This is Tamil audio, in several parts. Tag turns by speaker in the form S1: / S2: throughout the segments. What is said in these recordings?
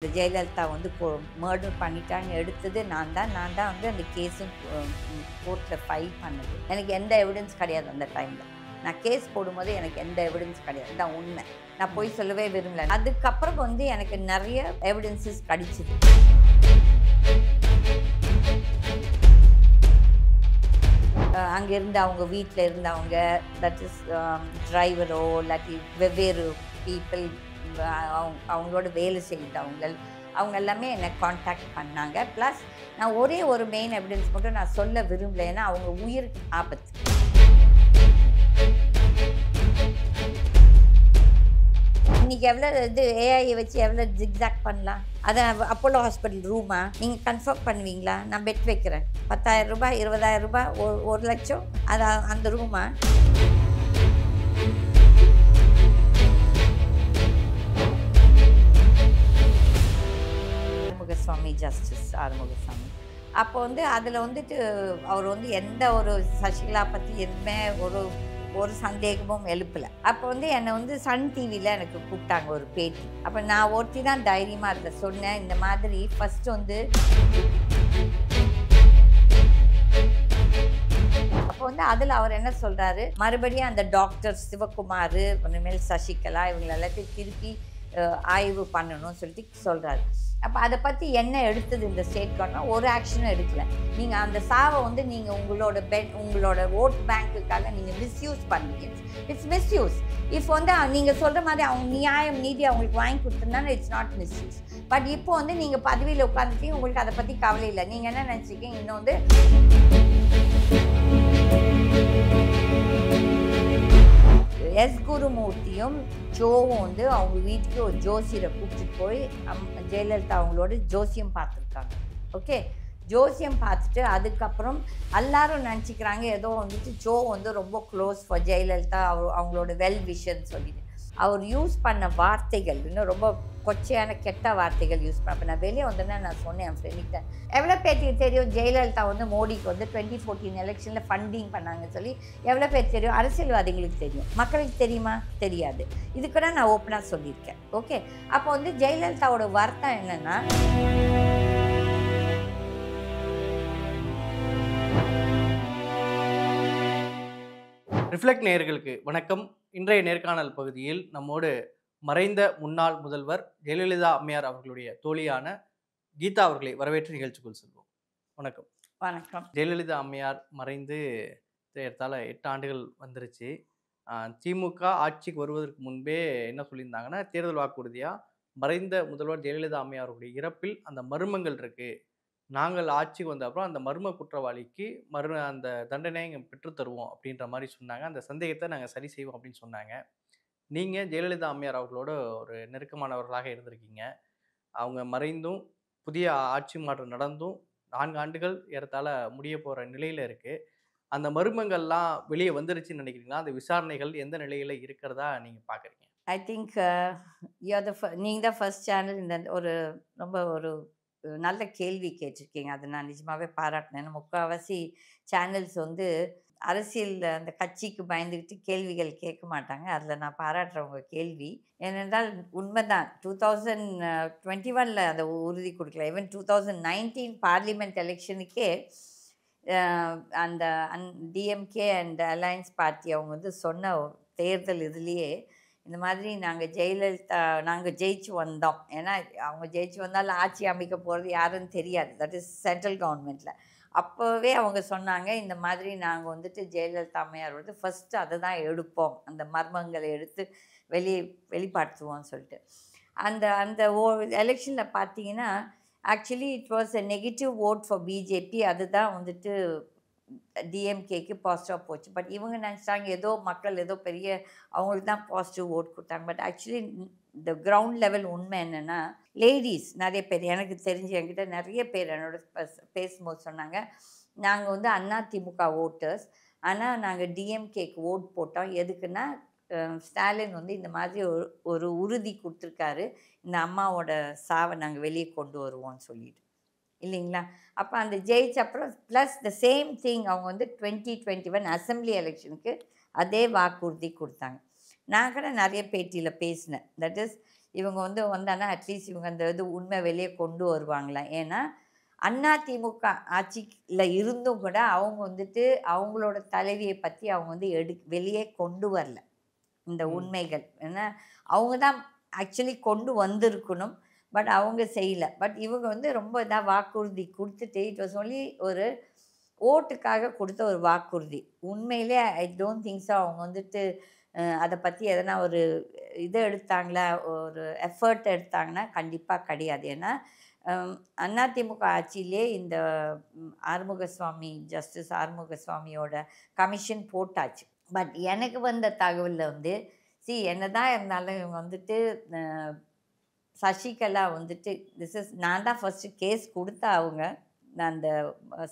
S1: இந்த ஜெயலலிதா வந்து மர்டர் பண்ணிட்டாங்க எடுத்தது நான் தான் வந்து அந்த கேஸும் கோர்ட்டில் ஃபைல் பண்ணது. எனக்கு எந்த எவிடன்ஸ் கிடையாது அந்த டைமில். நான் கேஸ் போடும்போது எனக்கு எந்த எவிடன்ஸ் கிடையாது. தான் உண்மை. நான் போய் சொல்லவே விரும்பல. அதுக்கப்புறம் வந்து எனக்கு நிறைய எவிடன்சஸ் கிடைச்சிது. அங்கே இருந்து அவங்க வீட்டில் இருந்தவங்க, தட் இஸ் டிரைவரோ இல்லாட்டி வெவ்வேறு பீப்புள், அவங்களோட வேலை செய்தவங்க, அவங்க எல்லாமே என்னை காண்டாக்ட் பண்ணாங்க. ப்ளஸ் நான் ஒரே ஒரு மெயின் எவிடன்ஸ் மட்டும் நான் சொல்ல விரும்பல, ஏன்னா அவங்க உயிருக்கு ஆபத்து. இன்னைக்கு எவ்வளோ இது ஏஐயை வச்சு எவ்வளோ ஜிக்ஸாக் பண்ணலாம். அதை அப்போலோ ஹாஸ்பிட்டல் ரூமா நீங்கள் கன்ஃபார்ம் பண்ணுவீங்களா? நான் பெட் வைக்கிறேன், 10,000 ரூபாய், 20,000 ரூபாய், 1 லட்சம், அது அந்த ரூமா. ஆறுமுகசாமி, ஜஸ்டிஸ் ஆறுமுகசாமி. அப்போ வந்து அதில் வந்துட்டு அவர் வந்து எந்த ஒரு சசிகலா பற்றி எதுவுமே ஒரு சந்தேகமும் எழுப்பலை. அப்போ வந்து என்னை வந்து சன் டிவியில் எனக்கு கூப்பிட்டாங்க ஒரு பேட்டி. அப்போ நான் ஒருத்தி தான் தைரியமாக இருந்த சொன்னேன், இந்த மாதிரி ஃபஸ்ட்டு வந்து அப்போ வந்து அதில் அவர் என்ன சொல்கிறாரு, மறுபடியும் அந்த டாக்டர் சிவகுமார், இனிமேல் சசிகலா இவங்க எல்லாத்தையும் திருப்பி ஆய்வு பண்ணணும்னு சொல்லிட்டு சொல்கிறாரு. அப்போ அதை பற்றி என்ன எடுத்தது இந்த ஸ்டேட் கவர்மெண்ட்? ஒரு ஆக்ஷனும் எடுக்கலை. நீங்கள் அந்த சாவை வந்து நீங்கள் உங்களோட ஓட் பேங்க்குக்காக நீங்கள் மிஸ்யூஸ் பண்ணீங்க. It's misuse. இப்போ வந்து நீங்கள் சொல்கிற மாதிரி அவங்க நியாயம் நீதி அவங்களுக்கு வாங்கி கொடுத்துருந்தாலும் இட்ஸ் நாட் மிஸ்யூஸ். பட் இப்போ வந்து நீங்கள் பதவியில் உட்காந்துட்டீங்க, உங்களுக்கு அதை பற்றி கவலை இல்லை. நீங்கள் என்ன நினச்சிக்கிங்க, இன்னும் வந்து எஸ் குருமூர்த்தியும் ஜோவும் வந்து அவங்க வீட்டுக்கு ஒரு ஜோசியரை கூப்பிட்டுட்டு போய் ஜெயலலிதா அவங்களோட ஜோசியம் பார்த்துருக்காங்க. ஓகே, ஜோசியம் பார்த்துட்டு அதுக்கப்புறம் எல்லாரும் நினச்சிக்கிறாங்க ஏதோ வந்துட்டு ஜோ வந்து ரொம்ப க்ளோஸ் ஃபார் ஜெயலலிதா, அவங்களோட வெல் விஷன் சொல்லிட்டு அவர் யூஸ் பண்ண வார்த்தைகள் இன்னும் ரொம்ப கொச்சையான கெட்ட வார்த்தைகள் யூஸ் பண்ண. அப்போ நான் வெளியே வந்தேன்னா நான் சொன்னேன் என் ஃப்ரெண்டுக்கிட்ட, எவ்வளோ பேருக்கு தெரியும் ஜெயலலிதா வந்து மோடிக்கு வந்து 2014 எலெக்ஷனில் ஃபண்டிங் பண்ணாங்கன்னு சொல்லி எவ்வளோ பேர் தெரியும்? அரசியல்வாதிகளுக்கு தெரியும், மக்களுக்கு தெரியுமா? தெரியாது. இது கூட நான் ஓப்பனாக சொல்லியிருக்கேன். ஓகே, அப்போ வந்து ஜெயலலிதாவோட வருத்தம் என்னென்னா,
S2: ரிஃப்ளெக்ட் நேயர்களுக்கு வணக்கம். இன்றைய நேர்காணல் பகுதியில் நம்மோடு மறைந்த முன்னாள் முதல்வர் ஜெயலலிதா அம்மையார் அவர்களுடைய தோழியான கீதா அவர்களை வரவேற்று நிகழ்ச்சிக்குள் செல்வோம். வணக்கம்.
S1: வணக்கம்.
S2: ஜெயலலிதா அம்மையார் மறைந்து ஏறத்தாழ 8 ஆண்டுகள் வந்துருச்சு. திமுக ஆட்சிக்கு வருவதற்கு முன்பே என்ன சொல்லியிருந்தாங்கன்னா, தேர்தல் வாக்குறுதியாக மறைந்த முதல்வர் ஜெயலலிதா அம்மையாருடைய இறப்பில் அந்த மர்மங்கள் இருக்கு, நாங்கள் ஆட்சிக்கு வந்த அப்புறம் அந்த மர்ம குற்றவாளிக்கு அந்த தண்டனையை பெற்றுத் தருவோம் அப்படின்ற மாதிரி சொன்னாங்க. அந்த சந்தேகத்தை நாங்கள் சரி செய்வோம் அப்படின்னு சொன்னாங்க. நீங்கள் ஜெயலலிதா அம்மையார் அவர்களோட ஒரு நெருக்கமானவர்களாக இருந்திருக்கீங்க. அவங்க மறைந்தும் புதிய ஆட்சி மாற்றம் நடந்தும் 4 ஆண்டுகள் ஏறத்தாழ முடிய போகிற நிலையில் இருக்குது. அந்த மர்மங்கள்லாம் வெளியே வந்துருச்சுன்னு நினைக்கிறீங்களா? அந்த விசாரணைகள் எந்த நிலையில் இருக்கிறதா நீங்கள் பார்க்குறீங்க?
S1: ஐ திங்க் நீங்கள் தான் ஃபர்ஸ்ட் சேனல் இந்த ஒரு ரொம்ப ஒரு நல்ல கேள்வி கேட்டிருக்கீங்க. அதை நான் நிஜமாகவே பாராட்டினேன். முக்கால்வாசி சேனல்ஸ் வந்து அரசியல் அந்த கட்சிக்கு பயந்துக்கிட்டு கேள்விகள் கேட்க மாட்டாங்க. அதில் நான் பாராட்டுறவங்க கேள்வி ஏனென்றால் உண்மைதான். 2021 அந்த உறுதி கொடுக்கல. ஈவன் 2019 பார்லிமெண்ட் எலெக்ஷனுக்கே அந்த டிஎம்கே அண்ட் அலையன்ஸ் பார்ட்டி அவங்க வந்து சொன்ன தேர்தல் இதுலேயே இந்த மாதிரி நாங்கள் ஜெயிச்சு வந்தோம். ஏன்னா அவங்க ஜெயிச்சு வந்தாலும் ஆட்சி அமைக்க போகிறது யாருன்னு தெரியாது. தட் இஸ் சென்ட்ரல் கவர்மெண்ட்டில். அப்போவே அவங்க சொன்னாங்க, இந்த மாதிரி நாங்கள் வந்துட்டு ஜெயலலிதா அம்மையார் வந்து ஃபஸ்ட்டு அதை தான் எடுப்போம், அந்த மர்மங்களை எடுத்து வெளிப்படுத்துவோம்னு சொல்லிட்டு. அந்த எலெக்ஷனில் பார்த்தீங்கன்னா actually it was a negative vote for BJP. அதுதான் வந்துட்டு டிஎம்கேக்கு பாசிட்டிவாக போச்சு. பட் இவங்க நினச்சிட்டாங்க ஏதோ மக்கள் ஏதோ பெரிய அவங்களுக்கு தான் பாசிட்டிவ் ஓட் கொடுத்தாங்க. பட் ஆக்சுவலி இந்த கிரவுண்ட் லெவல் உண்மை என்னென்னா, லேடிஸ் நிறைய பேர் எனக்கு தெரிஞ்சு என்கிட்ட நிறைய பேர் என்னோட பேசும்போது சொன்னாங்க, நாங்கள் வந்து அதிமுக ஓட்டர்ஸ், ஆனால் நாங்கள் டிஎம்கேக்கு ஓட் போட்டோம். எதுக்குன்னா ஸ்டாலின் வந்து இந்த மாதிரி ஒரு உறுதி கொடுத்துருக்காரு, இந்த அம்மாவோட சாவை நாங்கள் வெளியே கொண்டு வருவோம்னு சொல்லிட்டு, இல்லைங்களா? அப்போ அந்த ஜெயிச்ச அப்புறம் ப்ளஸ் த சேம் திங் அவங்க வந்து 2021 அசம்பிளி எலெக்ஷனுக்கு அதே வாக்குறுதி கொடுத்தாங்க. நான் கூட நிறைய பேட்டியில் பேசினேன். தட் இஸ் இவங்க வந்து வந்தாங்கன்னா அட்லீஸ்ட் இவங்க அந்த இது உண்மை வெளியே கொண்டு வருவாங்களாம். ஏன்னா அதிமுக ஆட்சியில இருந்தும் கூட அவங்க வந்துட்டு அவங்களோட தலைவியை பத்தி அவங்க வந்து வெளியே கொண்டு வரல. இந்த
S2: ம்.
S1: உண்மைகள். ஏன்னா அவங்க தான் ஆக்சுவலி கொண்டு வந்திருக்கணும். பட் அவங்க செய்யல. பட் இவங்க வந்து ரொம்ப இதா வாக்குறுதி குடுத்துட்டு இட் வாஸ் ஒன்லி ஒரு ஓட்டுக்காக குடுத்த ஒரு வாக்குறுதி. உண்மையிலே ஐ டோன்ட் திங்க் ஸோ அவங்க வந்துட்டு அத பத்தி எதனா ஒரு இது எடுத்தாங்களா, ஒரு எஃபர்ட் எடுத்தாங்கன்னா கண்டிப்பா கிடையாது. ஏன்னா அதிமுக ஆட்சியிலே இந்த ஆறுமுகசாமி ஜஸ்டிஸ் ஆறுமுகசாமியோட கமிஷன் போட்டாச்சு. பட் எனக்கு வந்த தகவல்ல வந்து என்னதான் இருந்தாலும் இவங்க வந்துட்டு அ சசிகலா வந்துட்டு நான் தான் ஃபர்ஸ்ட்டு கேஸ் குடுத்தா அவங்க. அந்த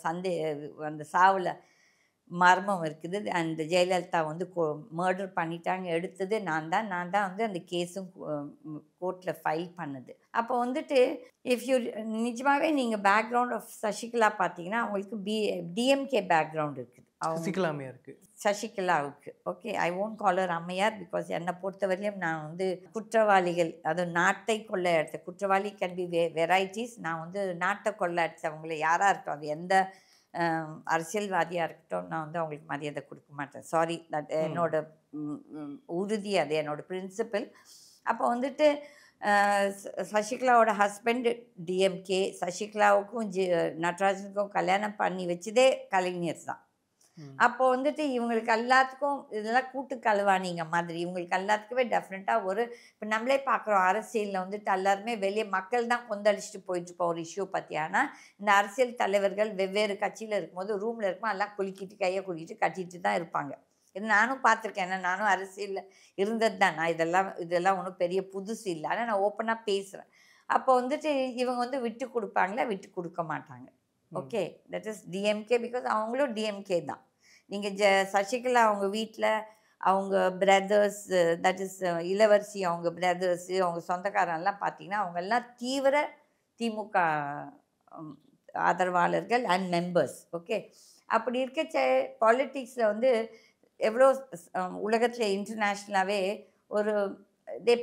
S1: சந்தே அந்த சாவுல மர்மம் இருக்குது. அந்த ஜெயலலிதா வந்து மர்டர் பண்ணிட்டாங்க. எடுத்தது நான் தான் வந்து அந்த கேஸும் கோர்ட்ல ஃபைல் பண்ணது. அப்போ வந்துட்டு இஃப் யூ நிஜமாவே நீங்க பேக்ரவுண்ட் ஆஃப் சசிகலா பார்த்தீங்கன்னா, அவங்களுக்கு டிஎம்கே பேக்ரவுண்ட் இருக்குது. அவங்க
S2: சசிகலா அம்மையாருக்கு.
S1: சசிகலாவுக்கு. Okay. I won't call her அம்மையார் பிகாஸ் என்ன பொறுத்தவரையிலும் நான் வந்து குற்றவாளிகள், அதுவும் நாட்டை கொள்ளையடித்த குற்றவாளி கேன் பி வெரைட்டீஸ். நான் வந்து நாட்ட கொள்ளையடிச்சவங்கள யாரா இருக்கட்டும், அது எந்த அரசியல்வாதியா இருக்கட்டும், நான் வந்து அவங்களுக்கு மரியாதை குடுக்க மாட்டேன். சாரி தட் என்னோட உறுதி அது. என்னோட பிரின்சிபிள். அப்போ வந்துட்டு சசிகலாவோட ஹஸ்பண்ட் டிஎம்கே. சசிகலாவுக்கும் நடராஜனுக்கும் கல்யாணம் பண்ணி வச்சதே கலைஞர் தான். அப்போ வந்துட்டு இவங்களுக்கு எல்லாத்துக்கும் இதெல்லாம் கூட்டு களவாணிங்க மாதிரி. இவங்களுக்கு எல்லாத்துக்குமே டெஃபினட்டா இப்போ நம்மளே பார்க்குறோம் அரசியல்ல வந்துட்டு எல்லாருமே வெளியே மக்கள் தான் கொந்தளிச்சுட்டு போயிட்டுருப்போம் ஒரு இஷ்யூ பத்தி. ஆனா இந்த அரசியல் தலைவர்கள் வெவ்வேறு கட்சியில இருக்கும்போது ரூம்ல இருக்கும்போது எல்லாம் குலுக்கிட்டு கையை குலுக்கிட்டு கட்டிட்டு தான் இருப்பாங்க. இது நானும் பார்த்துருக்கேன். ஏன்னா நானும் அரசியல்ல இருந்தது தான். நான் இதெல்லாம் ஒன்றும் பெரிய புதுசு இல்லை. ஆனால் நான் ஓப்பனாக பேசுகிறேன். அப்போ வந்துட்டு இவங்க வந்து விட்டு கொடுப்பாங்களா, விட்டு கொடுக்க மாட்டாங்க. Okay. That is DMK because அவங்களும் டிஎம்கே தான். நீங்கள் சசிகலா அவங்க வீட்டில் அவங்க பிரதர்ஸ், தட் இஸ் இளவரசி அவங்க பிரதர்ஸு, அவங்க சொந்தக்காரன்லாம் பார்த்தீங்கன்னா அவங்கெல்லாம் தீவிர திமுக ஆதரவாளர்கள் அண்ட் மெம்பர்ஸ். ஓகே. அப்படி இருக்கச்ச பாலிட்டிக்ஸில் வந்து எவ்வளோ உலகத்தில் இன்டர்நேஷ்னலாகவே ஒரு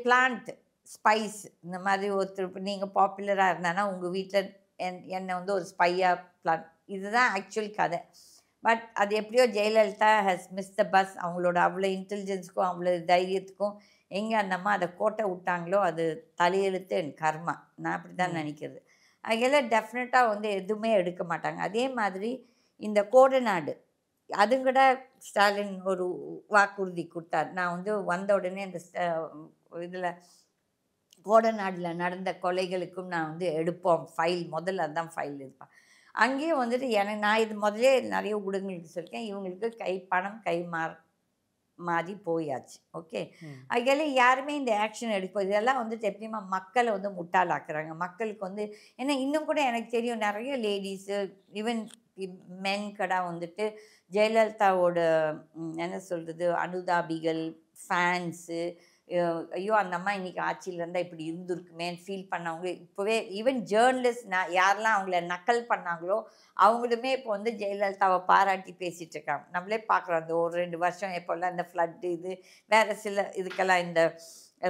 S1: பிளான்ட் ஸ்பைஸ் இந்த மாதிரி ஒருத்தர் நீங்கள் பாப்புலராக இருந்தானா உங்கள் வீட்டில் என்னை வந்து ஒரு ஸ்பையாக பிளான். இதுதான் ஆக்சுவல் கதை. பட் அது எப்படியோ Jayalalithaa has miss the bus. அவங்களோட அவ்வளோ இன்டெலிஜென்ஸுக்கும் அவ்வளோ தைரியத்துக்கும் எங்கே அந்த அம்மா அதை கோட்டை விட்டாங்களோ அது தலையெழுத்து என் கர்மா. நான் அப்படி தான் நினைக்கிறது. அதெல்லாம் டெஃபினட்டாக வந்து எதுவுமே எடுக்க மாட்டாங்க. அதே மாதிரி இந்த கோடநாடு அதுங்கூட ஸ்டாலின் ஒரு வாக்குறுதி கொடுத்தார். நான் வந்து வந்த உடனே இந்த இதில் கோடநாடில் நடந்த கொலைகளுக்கும் நான் வந்து எடுப்போம் ஃபைல். முதல்ல அதுதான் ஃபைல் இருப்பேன். அங்கேயும் வந்துட்டு நான் இது முதலே நிறைய ஊடகங்களுக்கு சொல்லியிருக்கேன். இவங்களுக்கு பணம் மாறி போயாச்சு. ஓகே. அதுக்காக யாருமே இந்த ஆக்ஷன் எடுப்போம். இதெல்லாம் வந்துட்டு எப்படியுமா மக்களை வந்து முட்டாளாக்குறாங்க. மக்களுக்கு வந்து ஏன்னா இன்னும் கூட எனக்கு தெரியும் நிறைய லேடிஸு ஈவன் மென் கடா வந்துட்டு ஜெயலலிதாவோட என்ன சொல்கிறது அனுதாபிகள், ஃபேன்ஸு, ஐயோ அந்த அம்மா இன்னைக்கு ஆட்சியில் இருந்தால் இப்படி இருந்திருக்குமேன்னு ஃபீல் பண்ணவங்க இப்போவே ஈவன் ஜேர்னலிஸ்ட் யாரெல்லாம் அவங்கள நக்கல் பண்ணாங்களோ அவங்களுமே இப்போ வந்து ஜெயலலிதாவை பாராட்டி பேசிகிட்டு இருக்காங்க. நம்மளே பார்க்குறோம். அந்த ஒரு 2 வருஷம் எப்போல்லாம் இந்த ஃப்ளட்டு இது வேறு சில இதுக்கெல்லாம் இந்த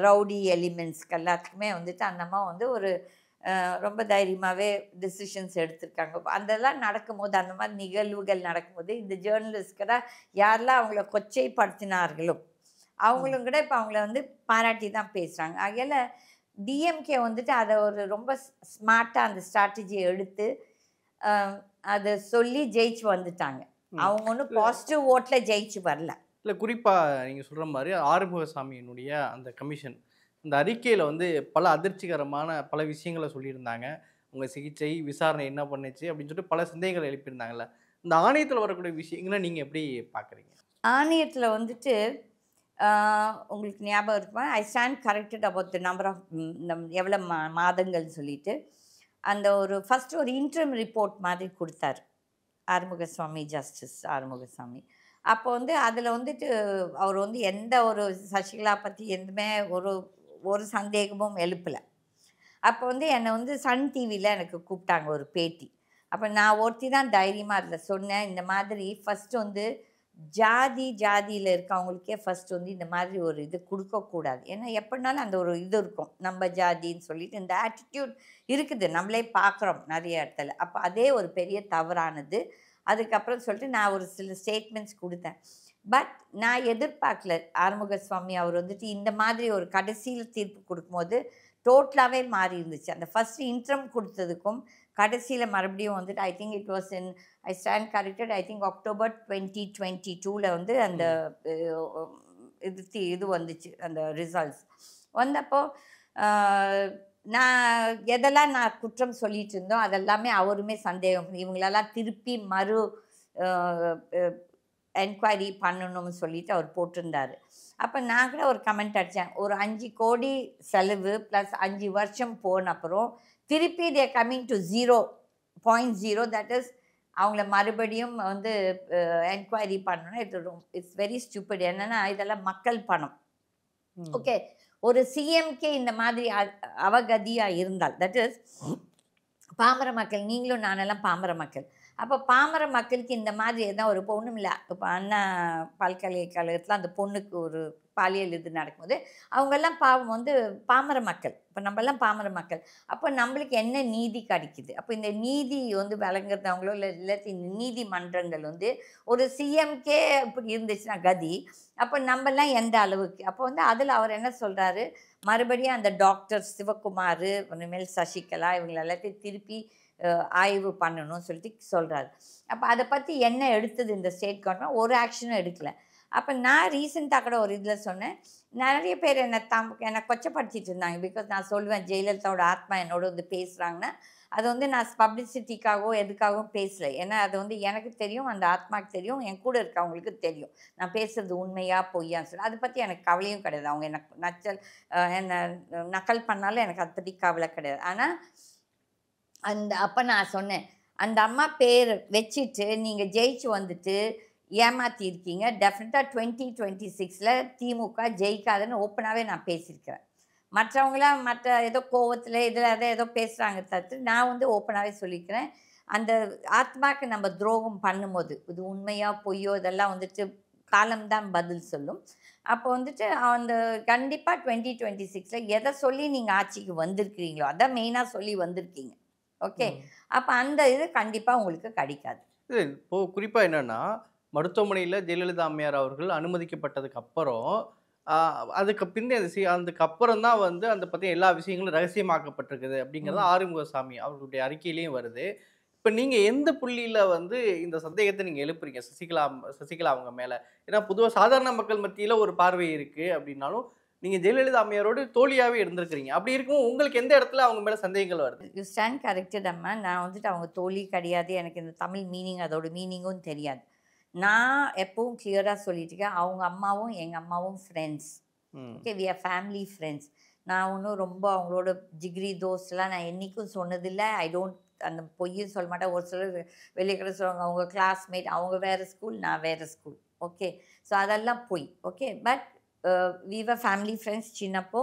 S1: ரவுடி எலிமெண்ட்ஸ்க்கு எல்லாத்துக்குமே வந்துட்டு அந்த அம்மா வந்து ஒரு ரொம்ப தைரியமாகவே டிசிஷன்ஸ் எடுத்திருக்காங்க. அதெல்லாம் நடக்கும்போது அந்த மாதிரி நிகழ்வுகள் நடக்கும்போது இந்த ஜேர்னலிஸ்ட்கடா யாரெல்லாம் அவங்கள கொச்சைப்படுத்தினார்களோ அவங்களும் கூட இப்போ அவங்கள வந்து பாராட்டி தான் பேசுகிறாங்க. ஆகையால் டிஎம்கே வந்துட்டு அதை ஒரு ரொம்ப ஸ்மார்ட்டாக அந்த ஸ்ட்ராட்டஜியை எடுத்து அதை சொல்லி ஜெயிச்சு வந்துட்டாங்க. அவங்க ஒன்றும் பாசிட்டிவ் ஓட்டில் ஜெயிச்சு வரல.
S2: இல்லை, குறிப்பாக நீங்கள் சொல்கிற மாதிரி ஆறுமுகசாமியினுடைய அந்த கமிஷன் இந்த அறிக்கையில் வந்து பல அதிர்ச்சிகரமான பல விஷயங்களை சொல்லியிருந்தாங்க. உங்கள் சிகிச்சை விசாரணை என்ன பண்ணுச்சு அப்படின்னு சொல்லிட்டு பல சந்தேகங்கள் எழுப்பியிருந்தாங்கல்ல. இந்த ஆணையத்தில் வரக்கூடிய விஷயங்களை நீங்கள் எப்படி பார்க்குறீங்க?
S1: ஆணையத்தில் வந்துட்டு உங்களுக்கு ஞாபகம் இருக்குமா, I stand corrected about the number of எவ்வளோ மாதங்கள்னு சொல்லிட்டு அந்த ஒரு ஃபஸ்ட்டு ஒரு இன்ட்ரம் ரிப்போர்ட் மாதிரி கொடுத்தார் ஆறுமுகசாமி, ஜஸ்டிஸ் ஆறுமுகசாமி. அப்போ வந்து அதில் வந்துட்டு அவர் வந்து எந்த ஒரு சசிகலா பற்றி எதுவுமே ஒரு சந்தேகமும் எழுப்பலை. அப்போ வந்து என்னை வந்து சன் டிவியில் எனக்கு கூப்பிட்டாங்க ஒரு பேட்டி. அப்போ நான் ஒருத்தி தான் தைரியமாக அதில் சொன்னேன். இந்த மாதிரி ஃபஸ்ட்டு வந்து ஜாதியில் இருக்கவங்களுக்கே ஃபர்ஸ்ட் வந்து இந்த மாதிரி ஒரு இது கொடுக்கக்கூடாது. ஏன்னா எப்படினாலும் அந்த ஒரு இது இருக்கும். நம்ம ஜாதின்னு சொல்லிட்டு இந்த ஆட்டிடியூட் இருக்குது. நம்மளே பார்க்குறோம் நிறைய இடத்துல. அப்போ அதே ஒரு பெரிய தவறானது. அதுக்கப்புறம் சொல்லிட்டு நான் ஒரு சில ஸ்டேட்மெண்ட்ஸ் கொடுத்தேன். பட் நான் எதிர்பார்க்கல ஆறுமுகசாமி அவர் வந்துட்டு இந்த மாதிரி ஒரு கடைசியில் தீர்ப்பு கொடுக்கும்போது டோட்டலாகவே மாறி இருந்துச்சு. அந்த ஃபர்ஸ்ட் இன்ட்ரம் கொடுத்ததுக்கும் கடைசியில் மறுபடியும் வந்துட்டு ஐ think it was in I stand corrected I think October 2022 வந்து அந்த இது வந்துச்சு அந்த ரிசல்ட்ஸ் வந்தப்போ நான் எதெல்லாம் நான் குற்றம் சொல்லிட்டு இருந்தோம் அதெல்லாமே அவருமே சந்தேகம் இவங்களெல்லாம் திருப்பி என்கொயரி பண்ணணும்னு சொல்லிட்டு அவர் போட்டிருந்தாரு. அப்போ நான் கூட ஒரு கமெண்ட் அடித்தேன். ஒரு 5 கோடி செலவு ப்ளஸ் 5 வருஷம் போன அப்புறம் திருப்பி தே கம்மிங் டு 0.0 தட் இஸ் அவங்கள மறுபடியும் வந்து என்கொயரி பண்ணணும். It's very stupid. என்னென்னா இதெல்லாம் மக்கள் பணம். ஓகே, ஒரு சிஎம்கே இந்த மாதிரி அவகதியாக இருந்தால் தட் இஸ் பாமர மக்கள், நீங்களும் நானெல்லாம் பாமர மக்கள். அப்போ பாமர மக்களுக்கு இந்த மாதிரி எதாவது ஒரு பொண்ணும் இல்லை. இப்போ அண்ணா பல்கலைக்கழகத்தில் அந்த பொண்ணுக்கு ஒரு பாலியல் இது நடக்கும்போது அவங்கெல்லாம் பாவம் வந்து பாமர மக்கள். இப்போ நம்மெல்லாம் பாமர மக்கள். அப்போ நம்மளுக்கு என்ன நீதி கிடைக்குது? அப்போ இந்த நீதி வந்து வழங்குறதவங்களோ இல்லை இந்த நீதிமன்றங்கள் வந்து ஒரு சிஎம்கே இப்படி இருந்துச்சுன்னா கதி, அப்போ நம்மெல்லாம் எந்த அளவுக்கு? அப்போ வந்து அதில் அவர் என்ன சொல்கிறாரு, மறுபடியும் அந்த டாக்டர் சிவகுமார் இனிமேல் சசிகலா இவங்க எல்லாத்தையும் திருப்பி ஆய்வு பண்ணணும்னு சொல்லிட்டு சொல்கிறாரு. அப்போ அதை பற்றி என்ன எடுத்தது இந்த ஸ்டேட் கவர்மெண்ட்? ஒரு ஆக்ஷனும் எடுக்கலை. அப்போ நான் ரீசெண்டாக கூட ஒரு இதில் சொன்னேன், நிறைய பேர் என்னை கொச்சப்படுத்திட்டு இருந்தாங்க. பிகாஸ் நான் சொல்லுவேன் ஜெயலலிதாவோட ஆத்மா என்னோட வந்து பேசுகிறாங்கன்னா அது வந்து நான் பப்ளிசிட்டிக்காகவோ எதுக்காகவும் பேசலை. ஏன்னா அது வந்து எனக்கு தெரியும், அந்த ஆத்மாவுக்கு தெரியும், என் கூட இருக்கவங்களுக்கு தெரியும் நான் பேசுறது உண்மையா பொய்யான்னு சொல்லி. அதை பற்றி எனக்கு கவலையும் கிடையாது. அவங்க எனக்கு என்னை நக்கல் பண்ணாலும் எனக்கு அதை பற்றி கவலை கிடையாது. ஆனால் அப்போ நான் சொன்னேன், அந்த அம்மா பேர் வச்சுட்டு நீங்கள் ஜெயிச்சு வந்துட்டு ஏமாற்றிருக்கீங்க. டெஃபினட்டாக 2026 திமுக ஜெயிக்காதுன்னு ஓப்பனாகவே நான் பேசியிருக்கிறேன். மற்றவங்களாம் மற்ற ஏதோ கோவத்தில் இதில் ஏதோ பேசுகிறாங்க தவிர்த்து நான் வந்து ஓப்பனாகவே சொல்லியிருக்கிறேன். அந்த ஆத்மாவுக்கு நம்ம துரோகம் பண்ணும்போது இது உண்மையா பொய்யோ இதெல்லாம் வந்துட்டு காலம்தான் பதில் சொல்லும். அப்போ வந்துட்டு அந்த கண்டிப்பாக 2026 எதை சொல்லி நீங்கள் ஆட்சிக்கு வந்திருக்கிறீங்களோ அதான் மெயினாக சொல்லி வந்திருக்கீங்க. ஓகே, அப்போ அந்த இது கண்டிப்பாக உங்களுக்கு கிடைக்காது.
S2: இப்போ குறிப்பாக என்னென்னா மருத்துவமனையில் ஜெயலலிதா அம்மையார் அவர்கள் அனுமதிக்கப்பட்டதுக்கு அப்புறம் அதுக்கு பின்னே அதுக்கப்புறம் தான் வந்து அந்த பற்றி எல்லா விஷயங்களும் ரகசியமாக்கப்பட்டிருக்குது அப்படிங்கிறது ஆறுமுகசாமி அவர்களுடைய அறிக்கையிலையும் வருது. இப்போ நீங்கள் எந்த புள்ளியில் வந்து இந்த சந்தேகத்தை நீங்கள் எழுப்புறீங்க சசிகலா அவங்க மேலே? ஏன்னா பொதுவாக சாதாரண மக்கள் மத்தியில் ஒரு பார்வை இருக்குது அப்படின்னாலும் நீங்கள் ஜெயலலிதா அம்மையாரோடு தோழியாகவே இருந்திருக்கிறீங்க. அப்படி இருக்கும் உங்களுக்கு எந்த இடத்துல அவங்க மேலே சந்தேகங்கள் வருது?
S1: யூ ஸ்டாண்ட் கரெக்டட் அம்மா. நான் வந்துட்டு அவங்க தோழி கிடையாது. எனக்கு இந்த தமிழ் மீனிங் அதோட மீனிங்கும் தெரியாது. நான் எப்பவும் கிளியராக சொல்லிட்டு இருக்கேன், அவங்க அம்மாவும் எங்கள் அம்மாவும் friends. Okay, we are family friends. நான் ஒன்றும் ரொம்ப அவங்களோட ஜிகிரி தோஸ்ட்லாம் நான் என்றைக்கும் சொன்னதில்லை. ஐ டோன்ட் அந்த பொய்யும் சொல்ல மாட்டேன். ஒரு சிலர் வெளியே கூட சொல்லுவாங்க அவங்க கிளாஸ்மேட், அவங்க வேறு ஸ்கூல் நான் வேறு ஸ்கூல். ஓகே, ஸோ அதெல்லாம் பொய். Okay, but we were family friends சின்னப்போ.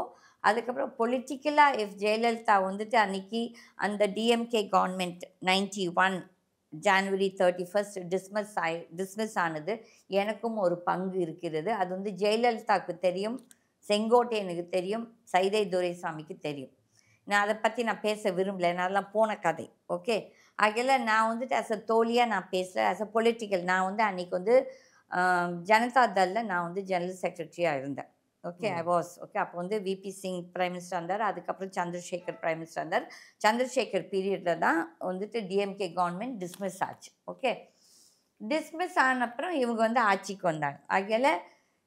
S1: அதுக்கப்புறம் பொலிட்டிக்கலாக ஜெயலலிதா வந்துட்டு அன்றைக்கி அந்த டிஎம்கே கவர்மெண்ட் 91 ஜனவரி 31 டிஸ்மிஸ் ஆனது எனக்கும் ஒரு பங்கு இருக்கிறது. அது வந்து ஜெயலலிதாவுக்கு தெரியும், செங்கோட்டையனுக்கு தெரியும், சைதை துரைசாமிக்கு தெரியும். நான் அதை பற்றி நான் பேச விரும்பலை, அதெல்லாம் போன கதை. ஓகே, ஆகையில் நான் வந்துட்டு ஆஸ் அ தோழியாக நான் பேசலை. ஆஸ் அ பொலிட்டிக்கல் நான் வந்து அன்றைக்கி வந்து ஜனதா தளில் நான் வந்து ஜெனரல் செக்ரட்டரியாக இருந்தேன். Okay, I was. ஓகே, அப்போ வந்து விபி சிங் பிரைம் மினிஸ்டர் இருந்தார். அதுக்கப்புறம் சந்திரசேகர் பிரைம் மினிஸ்டர் இருந்தார். சந்திரசேகர் பீரியடில் தான் வந்துட்டு டிஎம்கே கவர்மெண்ட் டிஸ்மிஸ் ஆச்சு. ஓகே, டிஸ்மிஸ் ஆன அப்புறம் இவங்க வந்து ஆட்சிக்கு வந்தாங்க. ஆகையில்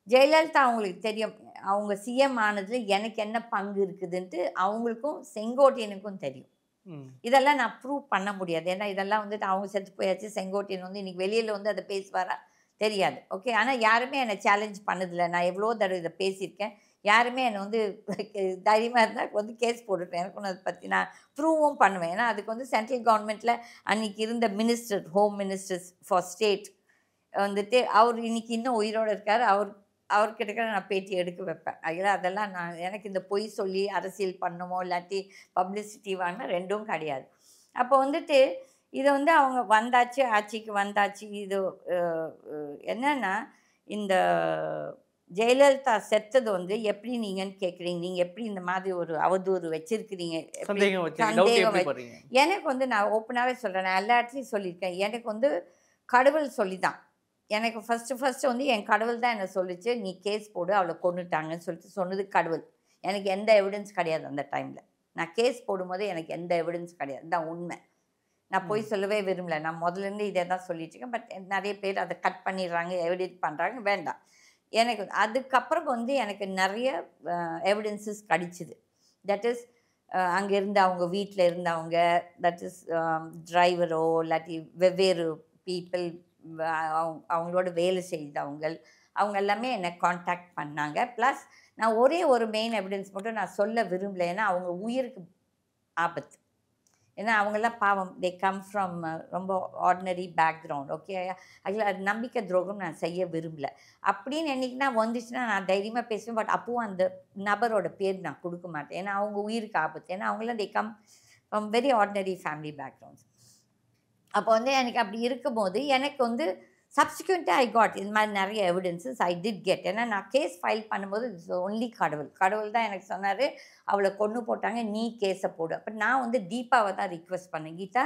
S1: ஜெயலலிதா அவங்களுக்கு தெரியும், அவங்க சிஎம் ஆனதில் எனக்கு என்ன பங்கு இருக்குதுன்ட்டு அவங்களுக்கும் செங்கோட்டையனுக்கும் தெரியும். இதெல்லாம் நான் ப்ரூவ் பண்ண முடியாது. ஏன்னா இதெல்லாம் வந்துட்டு அவங்க செத்து போயாச்சு. செங்கோட்டையன் வந்து இன்றைக்கி வெளியில் வந்து அதை பேசுவாரா தெரியாது. ஓகே, ஆனால் யாருமே என்னை சேலஞ்ச் பண்ணதில்லை. நான் எவ்வளோ தடவை இதை பேசியிருக்கேன். யாருமே என்னை வந்து தைரியமாக இருந்தால் வந்து கேஸ் போட்டுட்டேன். எனக்கு அதை பற்றி நான் ப்ரூவும் பண்ணுவேன். ஏன்னா அதுக்கு வந்து சென்ட்ரல் கவர்மெண்ட்டில் அன்றைக்கி இருந்த minister, home ministers for state வந்துட்டு அவர் இன்றைக்கி இன்னும் உயிரோடு இருக்கார். அவர்கிட்ட நான் பேட்டி எடுக்க வைப்பேன். அதெல்லாம் நான் எனக்கு இந்த பொய் சொல்லி அரசியல் பண்ணணுமோ இல்லாட்டி பப்ளிசிட்டி வாங்கினா ரெண்டும் கிடையாது. அப்போ வந்துட்டு இத வந்து அவங்க வந்தாச்சு, ஆட்சிக்கு வந்தாச்சு. இது அ அ என்னன்னா, இந்த ஜெயலலிதா செத்தது வந்து எப்படி நீங்கன்னு கேட்குறீங்க. நீங்க எப்படி இந்த மாதிரி ஒரு அவதூறு வச்சிருக்கிறீங்க? எப்படி
S2: சந்தேகம் வச்சிருக்கீங்க. டவுட்
S1: சந்தேகம்
S2: எப்படி படுறீங்க?
S1: எனக்கு வந்து நான் ஓப்பனாவே சொல்றேன். நான் எல்லா இடத்துலயும் சொல்லியிருக்கேன். எனக்கு வந்து கடவுள் சொல்லி தான். எனக்கு ஃபர்ஸ்ட்டு வந்து என் கடவுள் தான் என்ன சொல்லுச்சு, "நீ கேஸ் போடு, அவள கொன்னுட்டாங்கன்னு" சொல்லிட்டு சொன்னது கடவுள். எனக்கு எந்த எவிடன்ஸ் கிடையாது அந்த டைம்ல. நான் கேஸ் போடும்போது எனக்கு எந்த எவிடன்ஸ் கிடையாது. இதான் உண்மை. நான் பொய்
S2: ம்.
S1: சொல்லவே விரும்பல. நான் முதல்லேருந்து இதே தான் சொல்லிட்டு இருக்கேன். பட் நெறைய பேர் அத கட் பண்ணிடுறாங்க, எடிட் பண்றாங்க. வேண்டாம். எனக்கு அதுக்கப்புறம் வந்து எனக்கு நெறைய எவிடன்ஸஸ் கிடைச்சது. தட் இஸ் அங்க இருந்த அவங்க வீட்ல இருந்தவங்க, தட் இஸ் டிரைவரோ இல்லாட்டி வெவ்வேறு பீப்பிள் அவங்களோட வேலை செய்தவங்கள், அவங்க எல்லாமே என்ன கான்டாக்ட் பண்ணாங்க. ப்ளஸ் நான் ஒரே ஒரு மெயின் எவிடன்ஸ் மட்டும் நான் சொல்ல விரும்பல. ஏன்னா அவங்க உயிருக்கு ஆபத்து. ஏன்னா அவங்கலாம் பாவம் தே கம் ஃப்ரம் ரொம்ப ஆர்டினரி பேக்ரவுண்ட். ஓகே. அதில அது நம்பிக்கை துரோகம் நான் செய்ய விரும்பல. அப்படின்னு என்னைக்குனா வந்துச்சுன்னா நான் தைரியமா பேசுவேன். பட் அப்பவும் அந்த நபரோட பேர் நான் குடுக்க மாட்டேன். ஏன்னா அவங்க உயிருக்கு ஆபத்து. ஏன்னா அவங்கலாம் they come from very ordinary family backgrounds. அப்போ வந்து எனக்கு அப்படி இருக்கும்போது, எனக்கு வந்து சப்சிக்வென்ட்டா ஐ காட் இது மாரி நெறைய எவிடன்ஸஸ் ஐ டிட் கெட். ஏன்னா நான் கேஸ் ஃபைல் பண்ணும்போது இட்ஸ் ஒன்லி கடவுள். கடவுள் தான் எனக்கு சொன்னாரு, "அவள கொன்னு போட்டாங்க. நீ கேஸ போடு." அப்ப நான் வந்து தீபாவ தான் ரிக்வெஸ்ட் பண்ணேன். கீதா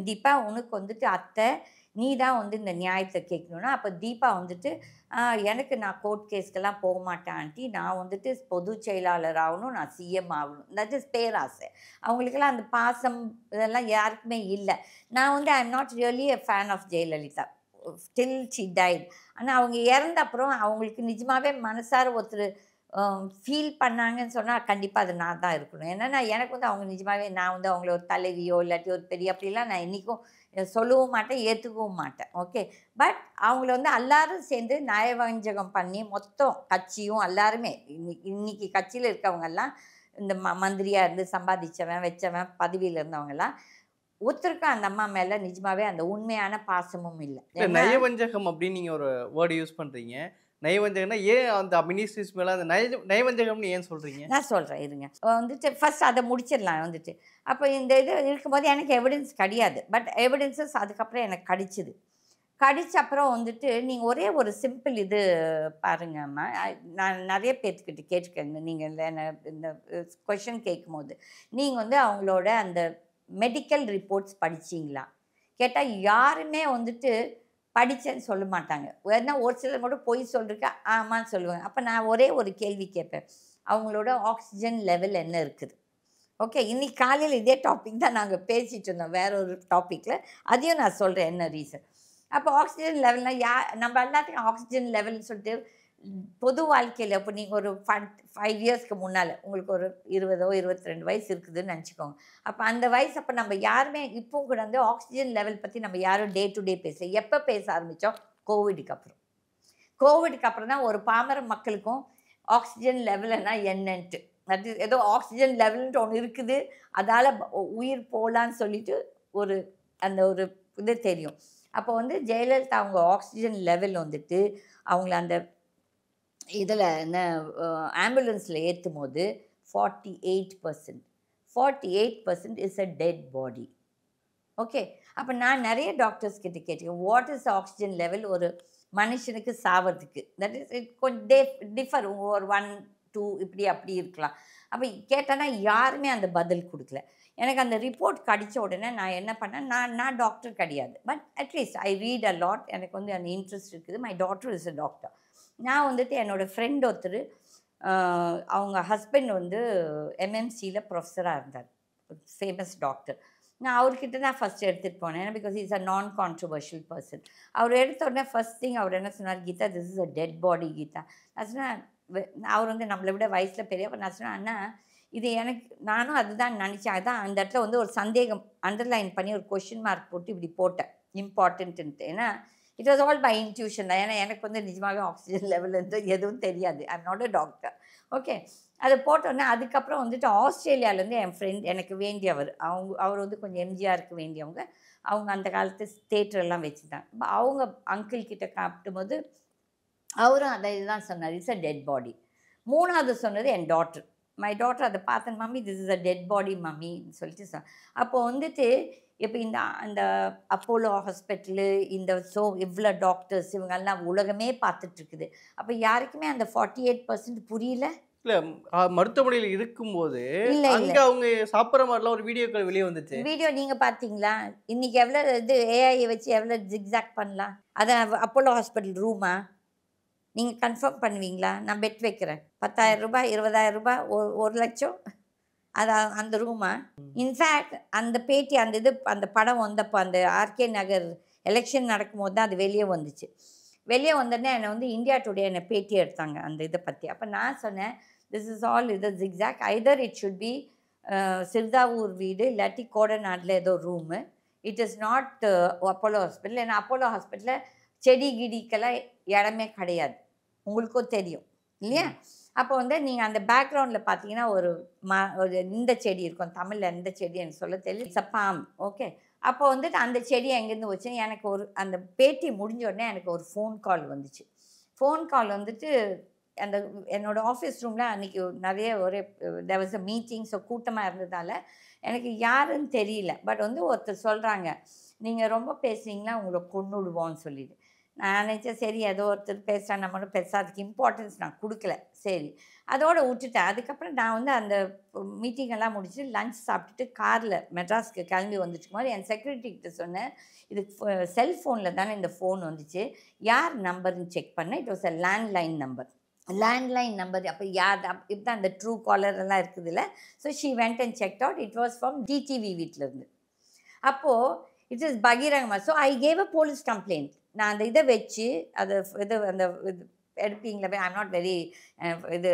S1: தீபா உனக்கு வந்துட்டு அத்தை, நீ தான் வந்து இந்த நியாயத்த கேட்கணும்னா, அப்ப தீபா வந்துட்டு, "ஆ எனக்கு நான் கோர்ட் கேஸ்க்கெல்லாம் போமாட்டேன் ஆன்டி. நான் வந்துட்டு பொதுச் செயலாளர் ஆவணும். நான் சிஎம் ஆவணும்." தட் இஸ் பேராசை. அவங்களுக்கெல்லாம் அந்த பாசம் இதெல்லாம் யாருக்குமே இல்ல. நான் வந்து I am not really a fan of Jayalalithaa. Till she died. ஆனா அவங்க இறந்த அப்புறம் அவங்களுக்கு நிஜமாவே மனசார ஒருத்தரு ஃபீல் பண்ணாங்கன்னு சொன்னா, கண்டிப்பா அது நான் தான் இருக்கணும். ஏன்னா, எனக்கு வந்து அவங்க நிஜமாவே நான் வந்து அவங்கள ஒரு தலைவியோ, இல்லாட்டி ஒரு பெரிய அப்படிலாம் நான் என்னைக்கும் சொல்லவும் மாட்டேன், ஏத்துக்கவும் மாட்டேன். ஓகே. பட் அவங்கள வந்து எல்லாரும் சேர்ந்து நயவஞ்சகம் பண்ணி, மொத்தம் கட்சியும் எல்லாருமே இன்னைக்கு கட்சியில இருக்கவங்கலாம், இந்த மந்திரியா இருந்து சம்பாதிச்சவன், வச்சவன், பதவியில இருந்தவங்கலாம் ஒருத்தருக்கும் அந்த அம்மா மேல நிஜமாவே அந்த உண்மையான பாசமும் இல்ல.
S2: இல்ல
S1: ஏன்னா
S2: நயவஞ்சகம் அப்படின்னு நீங்க ஒரு வேர்ட் யூஸ் பண்றீங்க. நயவஞ்சகம்னா ஏன் அந்த மினிஸ்ட்ரிஸ் மேல அந்த நயவஞ்சகம்னு ஏன் சொல்றீங்க?
S1: நான் சொல்றேன் இருங்க. வந்துட்டு ஃபர்ஸ்ட் அத முடிச்சிடலாம் வந்துட்டு. அப்ப இந்த இது இருக்கும்போது எனக்கு எவிடன்ஸ் கிடையாது. பட் எவிடன்ஸஸ் அதுக்கப்புறம் எனக்கு கிடைச்சது. கிடைச்ச அப்புறம் வந்துட்டு நீங்க ஒரே ஒரு சிம்பிள் இது பாருங்கம்மா. நான் நெறைய பேத்துக்கிட்ட கேட்டுருக்கேன். நீங்க என்ன இந்த கொஸ்டின் கேட்கும்போது. நீங்க வந்து அவங்களோட அந்த மெடிக்கல் ரிப்போர்ட்ஸ் படிச்சீங்களா? கேட்டா யாருமே வந்துட்டு படிச்சேன்னு சொல்ல மாட்டாங்க. வேணா ஒரு சிலர் மட்டும் பொய் சொல்றதுக்கு ஆமான்னு சொல்லுவாங்க. அப்ப நான் ஒரே ஒரு கேள்வி கேட்பேன். அவங்களோட ஆக்ஸிஜன் லெவல் என்ன இருக்குது? ஓகே. இன்னைக்கு காலையில இதே டாபிக் தான் நாங்க பேசிட்டு இருந்தோம். வேற ஒரு டாபிக்ல. அதையும் நான் சொல்றேன் என்ன ரீசன். அப்போ ஆக்ஸிஜன் லெவல்னா நம்ம எல்லாத்துக்கும் ஆக்ஸிஜன் லெவல்ன்னு சொல்லிட்டு பொது வாழ்க்கையில இப்போ நீங்க ஒரு 5 இயர்ஸ்க்கு முன்னால உங்களுக்கு ஒரு 20ஓ, 22 வயசு இருக்குதுன்னு நெனச்சுக்கோங்க. அப்ப அந்த வயசு அப்ப நம்ம யாருமே இப்பவும் கூட வந்து ஆக்ஸிஜன் லெவல் பத்தி நம்ம யாரும் டே டு டே பேசல. எப்ப பேச ஆரம்பிச்சோம்? கோவிடுக்கு அப்புறம். கோவிடுக்கு அப்புறம் தான் ஒரு பாமர மக்களுக்கும் ஆக்ஸிஜன் லெவல்னா என்னன்ட்டு. அது ஏதோ ஆக்ஸிஜன் லெவல்ன்ட்டு ஒண்ணு இருக்குது. அதால உயிர் போலான்னு சொல்லிட்டு ஒரு அந்த ஒரு இது தெரியும். அப்போ வந்து ஜெயலலிதா அவங்க ஆக்ஸிஜன் லெவல் வந்துட்டு அவங்கள அந்த இதில என்ன ஆம்புலன்ஸ்ல ஏத்தும்போது 48%. 48% is a dead body. Okay. அப்ப நான் நெறைய டாக்டர்ஸ் கிட்ட கேட்டுருக்கேன். வாட் இஸ் ஆக்ஸிஜன் லெவல் ஒரு மனுஷனுக்கு சாவறதுக்கு? தட் இஸ் இட் டிஃபர் ஒரு 1, 2 இப்படி அப்படி இருக்கலாம். அப்ப கேட்டேன்னா யாருமே அந்த பதில் குடுக்கல. எனக்கு அந்த ரிப்போர்ட் கிடைச்ச உடனே நான் என்ன பண்ணேன், நான் நான் டாக்டர் கிடையாது. But at least I read a lot. எனக்கு வந்து அந்த இன்ட்ரெஸ்ட் இருக்குது. My daughter is a doctor. நான் வந்துட்டு என்னோட ஃப்ரெண்ட் ஒருத்தரு அ அவங்க ஹஸ்பண்ட் வந்து எம்எம்சில ப்ரொஃபஸரா இருந்தார். Famous doctor. நான் அவர்கிட்ட தான் ஃபர்ஸ்ட் எடுத்துட்டு போனேன். பிகாஸ் இஸ் அ நான் கான்ட்ரோவர்ஷியல் பெர்சன். அவர் எடுத்த உடனே ஃபர்ஸ்ட் திங் அவர் என்ன சொன்னார், "Geetha this is a dead body Geetha." நான் சொன்னேன் அவர் வந்து நம்மள விட வயசுல பெரியவர். நான் சொன்னேன், "அண்ணா இது எனக்கு நானும் அதுதான் நினச்சேன். அதான் அந்த இடத்துல வந்து ஒரு சந்தேகம் அண்டர்லைன் பண்ணி ஒரு கொஸ்டின் மார்க் போட்டு இப்படி போட்டேன். இம்பார்ட்டன்ட்ன்ட்டு. ஏன்னா it was all by intuition தான். ஏன்னா எனக்கு வந்து நிஜமாவே ஆக்ஸிஜன் லெவல் வந்து எதுவும் தெரியாது. I am not a doctor. Okay. அத போட்டோனே அதுக்கப்புறம் வந்துட்டு ஆஸ்திரேலியாலேருந்து என் ஃப்ரெண்ட் எனக்கு வேண்டியவர். அவர் வந்து கொஞ்சம் எம்ஜிஆருக்கு வேண்டியவங்க. அவங்க அந்த காலத்து தியேட்டர்லாம் வச்சுருந்தாங்க. அவங்க அங்கிள் கிட்ட காட்டும்போது, அவரும் அத இதுதான் சொன்னாரு. It's a dead body. 3வது சொன்னது என் டாட்டர். மை டாட்டர் அத பார்த்தேன், "mummy this is a dead body மம்மின்னு" சொல்லிட்டு அப்போ வந்துட்டு இப்போ இந்த அந்த அப்போலோ ஹாஸ்பிட்டலு இந்த இவ்வளோ டாக்டர்ஸ் இவங்கெல்லாம் உலகமே பார்த்துட்டு இருக்குது. அப்போ யாருக்குமே அந்த 48% புரியல.
S2: இல்ல மருத்துவமனையில இருக்கும்போது,
S1: இல்லை
S2: அங்க
S1: இல்லை
S2: அவங்க சாப்பிடுற மாரிலாம் ஒரு வீடியோக்கள் வெளிய வந்துச்சு.
S1: வீடியோ நீங்கள் பார்த்தீங்களா? இன்னைக்கு எவ்வளோ இது ஏஐ வச்சு எவ்வளோ ஜிக்ஸாக் பண்ணலாம். அதான் அப்போலோ ஹாஸ்பிட்டல் ரூமா நீங்கள் கன்ஃபார்ம் பண்ணுவீங்களா? நான் பெட் வைக்கிறேன். ரூ. 10,000 ரூ. 20,000 1,00,000 அது அந்த ரூமா? இன்ஃபேக்ட் அந்த பேட்டி அந்த படம் வந்தப்போ அந்த ஆர்கே நகர் எலெக்ஷன் நடக்கும்போது தான் அது வெளியே வந்துச்சு. வெளியே வந்தோடனே என்னை வந்து இந்தியா டுடே என்னை பேட்டி எடுத்தாங்க அந்த இதை பற்றி. அப்போ நான் சொன்னேன், திஸ் இஸ் ஆல் இது zigzag. Hyder it should be Siruthavur வீடு இல்லாட்டி கோடநாட்டில் ஏதோ room. It is not Apollo hospital. ஏன்னா அப்போலோ ஹாஸ்பிட்டலில் செடி கிடிக்கெல்லாம் இடமே கிடையாது, உங்களுக்கும் தெரியும் இல்லையா? அப்போ வந்து நீங்கள் அந்த பேக்ரவுண்டில் பார்த்தீங்கன்னா ஒரு இந்த செடி இருக்கும். தமிழில் எந்த செடி எனக்கு சொல்ல தெரியல. It's a palm. ஓகே. அப்போ வந்துட்டு அந்த செடி எங்கேருந்து வச்சுன்னு எனக்கு அந்த பேட்டி முடிஞ்ச உடனே எனக்கு ஒரு ஃபோன் கால் வந்துச்சு. ஃபோன் கால் வந்துட்டு அந்த என்னோடய ஆஃபீஸ் ரூமில் அன்றைக்கி நிறைய there was a meeting. So கூட்டமாக இருந்ததால் எனக்கு யாருன்னு தெரியல. பட் வந்து ஒருத்தர் சொல்கிறாங்க, நீங்கள் ரொம்ப பேசுனீங்களா உங்களை கொன்னுடுவோன்னு சொல்லிட்டு. நான் நினச்சேன் சரி ஏதோ ஒருத்தர் பேசுகிறா, நம்மளும் பெருசாக அதுக்கு இம்பார்ட்டன்ஸ் நான் கொடுக்கல. சரி அதோடு விட்டுட்டேன். அதுக்கப்புறம் நான் வந்து அந்த மீட்டிங்கெல்லாம் முடிச்சுட்டு லஞ்ச் சாப்பிட்டுட்டு காரில் மெட்ராஸ்க்கு கிளம்பி வந்துட்டு போது என் செக்யூரிட்டிகிட்ட சொன்னேன், இது செல்ஃபோனில் தானே இந்த ஃபோன் வந்துச்சு, யார் நம்பர்னு செக் பண்ணேன். It was a landline number. Landline number அப்போ யார் இப்போ அந்த ட்ரூ காலர் எல்லாம் இருக்குதுல்ல. So she went and checked out. It was from TTV வீட்டிலேருந்து. அப்போது இட் இஸ் பகிரங்கமாக. So I gave a police complaint. நான் அந்த இதை வச்சு அது அந்த இது எடுப்பீங்களா? ஐ எம் நாட் வெரி இது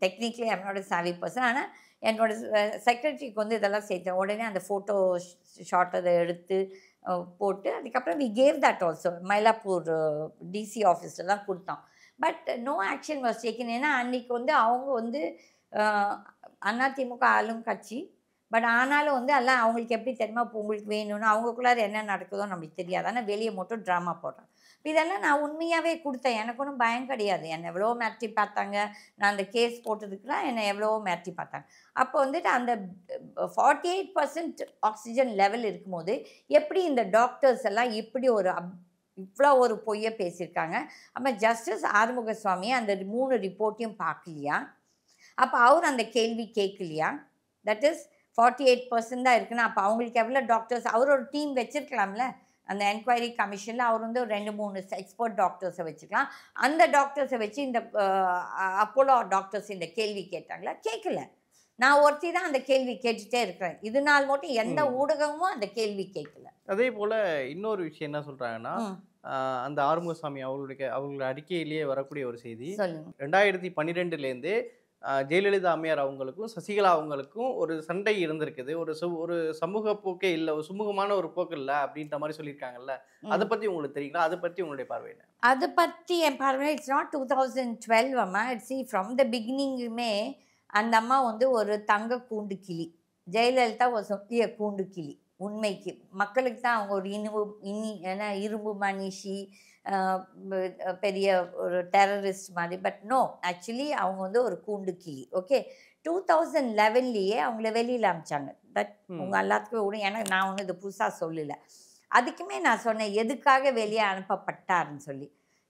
S1: technically I am not a savvy person. ஆனால் என்னோட செக்ரட்டரிக்கு வந்து இதெல்லாம் சேர்த்தேன். உடனே அந்த ஃபோட்டோ ஷாட் அதை எடுத்து போட்டு அதுக்கப்புறம் we gave that also Mylapore DC ஆஃபீஸில் தான் கொடுத்தோம். But no action was taken. ஏன்னா அன்றைக்கி வந்து அவங்க வந்து அதிமுக ஆளும் கட்சி. பட் ஆனாலும் வந்து எல்லாம் அவங்களுக்கு எப்படி தெரியுமா, இப்போ உங்களுக்கு வேணும்னு அவங்களுக்குள்ளார என்ன நடக்குதோ நம்மளுக்கு தெரியாது. ஆனால் வெளியே மட்டும் ட்ராமா போடுறாங்க. இதெல்லாம் நான் உண்மையாகவே கொடுத்தேன். எனக்கு ஒன்றும் பயம் கிடையாது. என்னை எவ்வளோ மிரட்டி பார்த்தாங்க. நான் அந்த கேஸ் போட்டதுக்குலாம் என்னை எவ்வளவோ மிரட்டி பார்த்தாங்க. அப்போ வந்துட்டு அந்த 48% ஆக்சிஜன் லெவல் இருக்கும்போது எப்படி இந்த டாக்டர்ஸ் எல்லாம் இப்படி இவ்வளோ ஒரு பொய்யை பேசியிருக்காங்க. அப்போ ஜஸ்டிஸ் ஆறுமுகசாமி அந்த 3 ரிப்போர்ட்டையும் பார்க்கலையா? அப்போ அவர் அந்த கேள்வி கேட்கலையா? தட் இஸ் 48% தான் இருக்குன்னா அப்போ அவங்களுக்கு எவ்வளோ டாக்டர்ஸ் அவர் ஒரு டீம் வச்சுருக்கலாம்ல. அந்த என்கொயரி கமிஷனில் அவர் வந்து ஒரு 2-3 எக்ஸ்பர்ட் டாக்டர்ஸை வச்சுக்கலாம். அந்த டாக்டர்ஸை வச்சு இந்த அப்போலோ டாக்டர்ஸ் இந்த கேள்வி கேட்டாங்களா? கேட்கல. நான் ஒருத்தி தான் அந்த கேள்வி கேட்டுகிட்டே இருக்கிறேன். இது நாள் மட்டும் எந்த ஊடகமும் அந்த கேள்வி கேட்கல.
S2: அதே போல் இன்னொரு விஷயம் என்ன சொல்கிறாங்கன்னா, அந்த ஆறுமுகசாமி அவங்களோட அறிக்கையிலேயே வரக்கூடிய ஒரு செய்தி, 2012லேருந்து ஜெயலலிதா அம்மையார் அவங்களுக்கும் சசிகலா அவங்களுக்கும் ஒரு சண்டை இருந்திருக்குது. ஒரு சமூக போக்கே இல்லை, ஒரு சுமூகமான ஒரு போக்கு இல்லை அப்படின்ற மாதிரி சொல்லியிருக்காங்கல்ல. அதை பற்றி உங்களுக்கு தெரியுங்களா? அதை பற்றி உங்களுடைய பார்வை என்ன?
S1: அதை பற்றி என் பார்வை இட்ஸ் நாட் 2012 அம்மா. சி ஃப்ரம் த பிகினிங்குமே அந்த அம்மா வந்து ஒரு தங்க கூண்டு கிளி. ஜெயலலிதா ஒரு சொத்திய கூண்டு கிளி. உண்மைக்கு மக்களுக்கு தான் அவங்க ஒரு ஏன்னா இரும்பு மனிஷி, பெரிய ஒரு டெரரிஸ்ட் மாதிரி. பட் நோ, ஆக்சுவலி அவங்க வந்து ஒரு கூண்டு கிளி. ஓகே. 2011லேயே அவங்கள வெளியில் அமிச்சாங்க. தட் உங்கள் எல்லாத்துக்குமே விடும். ஏன்னா நான் ஒன்றும் இது புதுசாக சொல்லலை. அதுக்குமே நான் சொன்னேன் எதுக்காக வெளியே அனுப்பப்பட்டாருன்னு சொல்லி.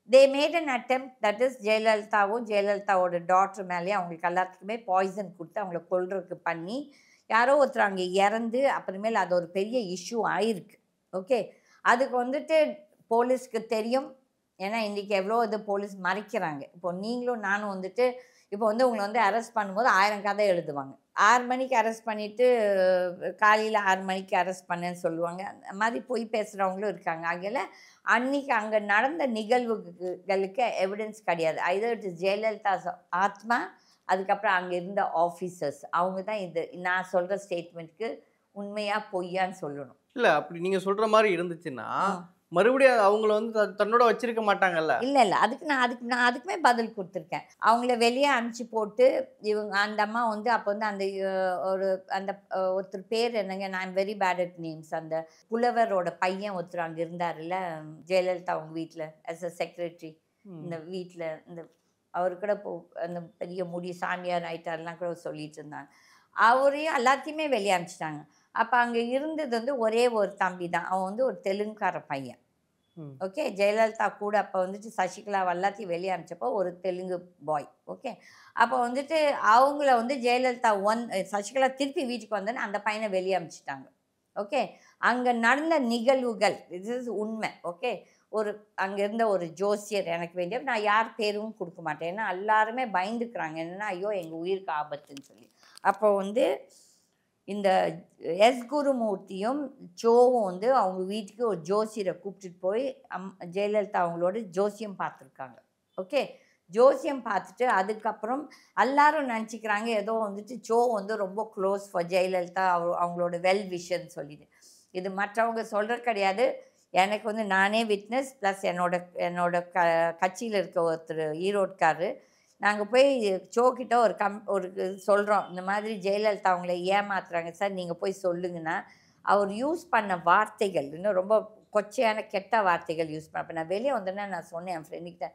S1: They made an attempt. That is ஜெயலலிதாவோட டாக்டர் மேலேயே அவங்களுக்கு எல்லாத்துக்குமே பாய்சன் கொடுத்து அவங்கள கொல்றதுக்கு பண்ணி யாரோ ஒருத்தர் அங்கே இறந்து அப்புறமேல் அது ஒரு பெரிய இஷ்யூ ஆயிருக்கு. ஓகே. அதுக்கு வந்துட்டு போலீஸ்க்கு தெரியும். ஏன்னா இன்றைக்கி எவ்வளோ இது போலீஸ் மறைக்கிறாங்க. இப்போ நீங்களும் நானும் வந்துட்டு இப்போ வந்து உங்களை வந்து அரெஸ்ட் பண்ணும்போது 1000 கதை எழுதுவாங்க. 6 மணிக்கு அரெஸ்ட் பண்ணிவிட்டு காலையில் 6 மணிக்கு அரெஸ்ட் பண்ணேன்னு சொல்லுவாங்க. அந்த மாதிரி பொய் பேசுகிறவங்களும் இருக்காங்க. ஆகையில் அன்றைக்கி அங்கே நடந்த நிகழ்வுகளுக்கு எவிடன்ஸ் கிடையாது. ஐதர் இட் இஸ் ஜெயலலிதா ஆத்மா, அதுக்கப்புறம் அங்கே இருந்த ஆஃபீஸர்ஸ். அவங்க தான் நான் சொல்கிற ஸ்டேட்மெண்ட்டுக்கு உண்மையாக பொய்யான்னு சொல்லணும்.
S2: இல்லை அப்படி நீங்கள் சொல்கிற மாதிரி இருந்துச்சுன்னா மறுபடியும் அவங்கள வந்து தன்னோட வச்சிருக்க மாட்டாங்கல்ல.
S1: இல்லை நான் அதுக்குமே பதில் கொடுத்துருக்கேன். அவங்கள வெளியே அனுப்பிச்சி போட்டு இவங்க அந்த அம்மா வந்து அப்போ வந்து அந்த ஒருத்தர் பேர் என்னங்க, நான் I'm very bad at names. அந்த புலவரோட பையன் ஒருத்தர் அங்கே இருந்தார்ல ஜெயலலிதா அவங்க வீட்டில் ஆஸ் அ செக்ரட்டரி. இந்த வீட்டில் அவர் கூட அந்த பெரிய முடி சாமியார் ஆயிட்டார்லாம் கூட சொல்லிட்டு இருந்தாங்க. அவரையும் எல்லாத்தையுமே வெளியே அனுப்பிச்சிட்டாங்க. அப்போ அங்கே இருந்தது வந்து ஒரே ஒரு தம்பி தான். அவன் வந்து ஒரு தெலுங்குக்கார பையன்.
S2: ம்.
S1: ஓகே. ஜெயலலிதா கூட அப்போ வந்துட்டு சசிகலா எல்லாத்தையும் வெளியே அனுப்பிச்சப்போ ஒரு தெலுங்கு பாய். ஓகே. அப்போ வந்துட்டு அவங்கள வந்து ஜெயலலிதா சசிகலா திருப்பி வீட்டுக்கு வந்தோன்னே அந்த பையனை வெளியே அனுப்பிச்சிட்டாங்க. ஓகே. அங்கே நடந்த நிகழ்வுகள் இது உண்மை. ஓகே. ஒரு அங்கே இருந்த ஒரு ஜோசியர் எனக்கு வேண்டிய நான் யார் பேரும் கொடுக்க மாட்டேன். ஏன்னா எல்லாருமே பயந்துக்கிறாங்க. என்னன்னா ஐயோ எங்கள் உயிருக்கு ஆபத்துன்னு சொல்லி. அப்போ வந்து இந்த குருமூர்த்தியும் ஜோவும் வந்து அவங்க வீட்டுக்கு ஒரு ஜோசியரை கூப்பிட்டுட்டு போய் ஜெயலலிதா அவங்களோட ஜோசியம் பார்த்துருக்காங்க. ஓகே. ஜோசியம் பார்த்துட்டு அதுக்கப்புறம் எல்லாரும் நினச்சிக்கிறாங்க ஏதோ வந்துட்டு ஜோ வந்து ரொம்ப க்ளோஸ் ஃபார் ஜெயலலிதா அவங்களோட வெல் விஷன் சொல்லிட்டு. இது மற்றவங்க சொல்கிறது கிடையாது. எனக்கு வந்து நானே விட்னஸ் ப்ளஸ் என்னோட கட்சியில் இருக்க ஒருத்தர் ஈரோட்காரரு. நாங்கள் போய் கிட்ட ஒரு சொல்கிறோம் இந்த மாதிரி ஜெயலலிதா அவங்கள ஏமாத்துறாங்க சார் நீங்கள் போய் சொல்லுங்கன்னா அவர் யூஸ் பண்ண வார்த்தைகள் இன்னும் ரொம்ப கொச்சையான கெட்ட வார்த்தைகள் யூஸ் பண்ண. அப்போ நான் வெளியே வந்தேன்னா நான் சொன்னேன் என் ஃப்ரெண்டுக்கிட்ட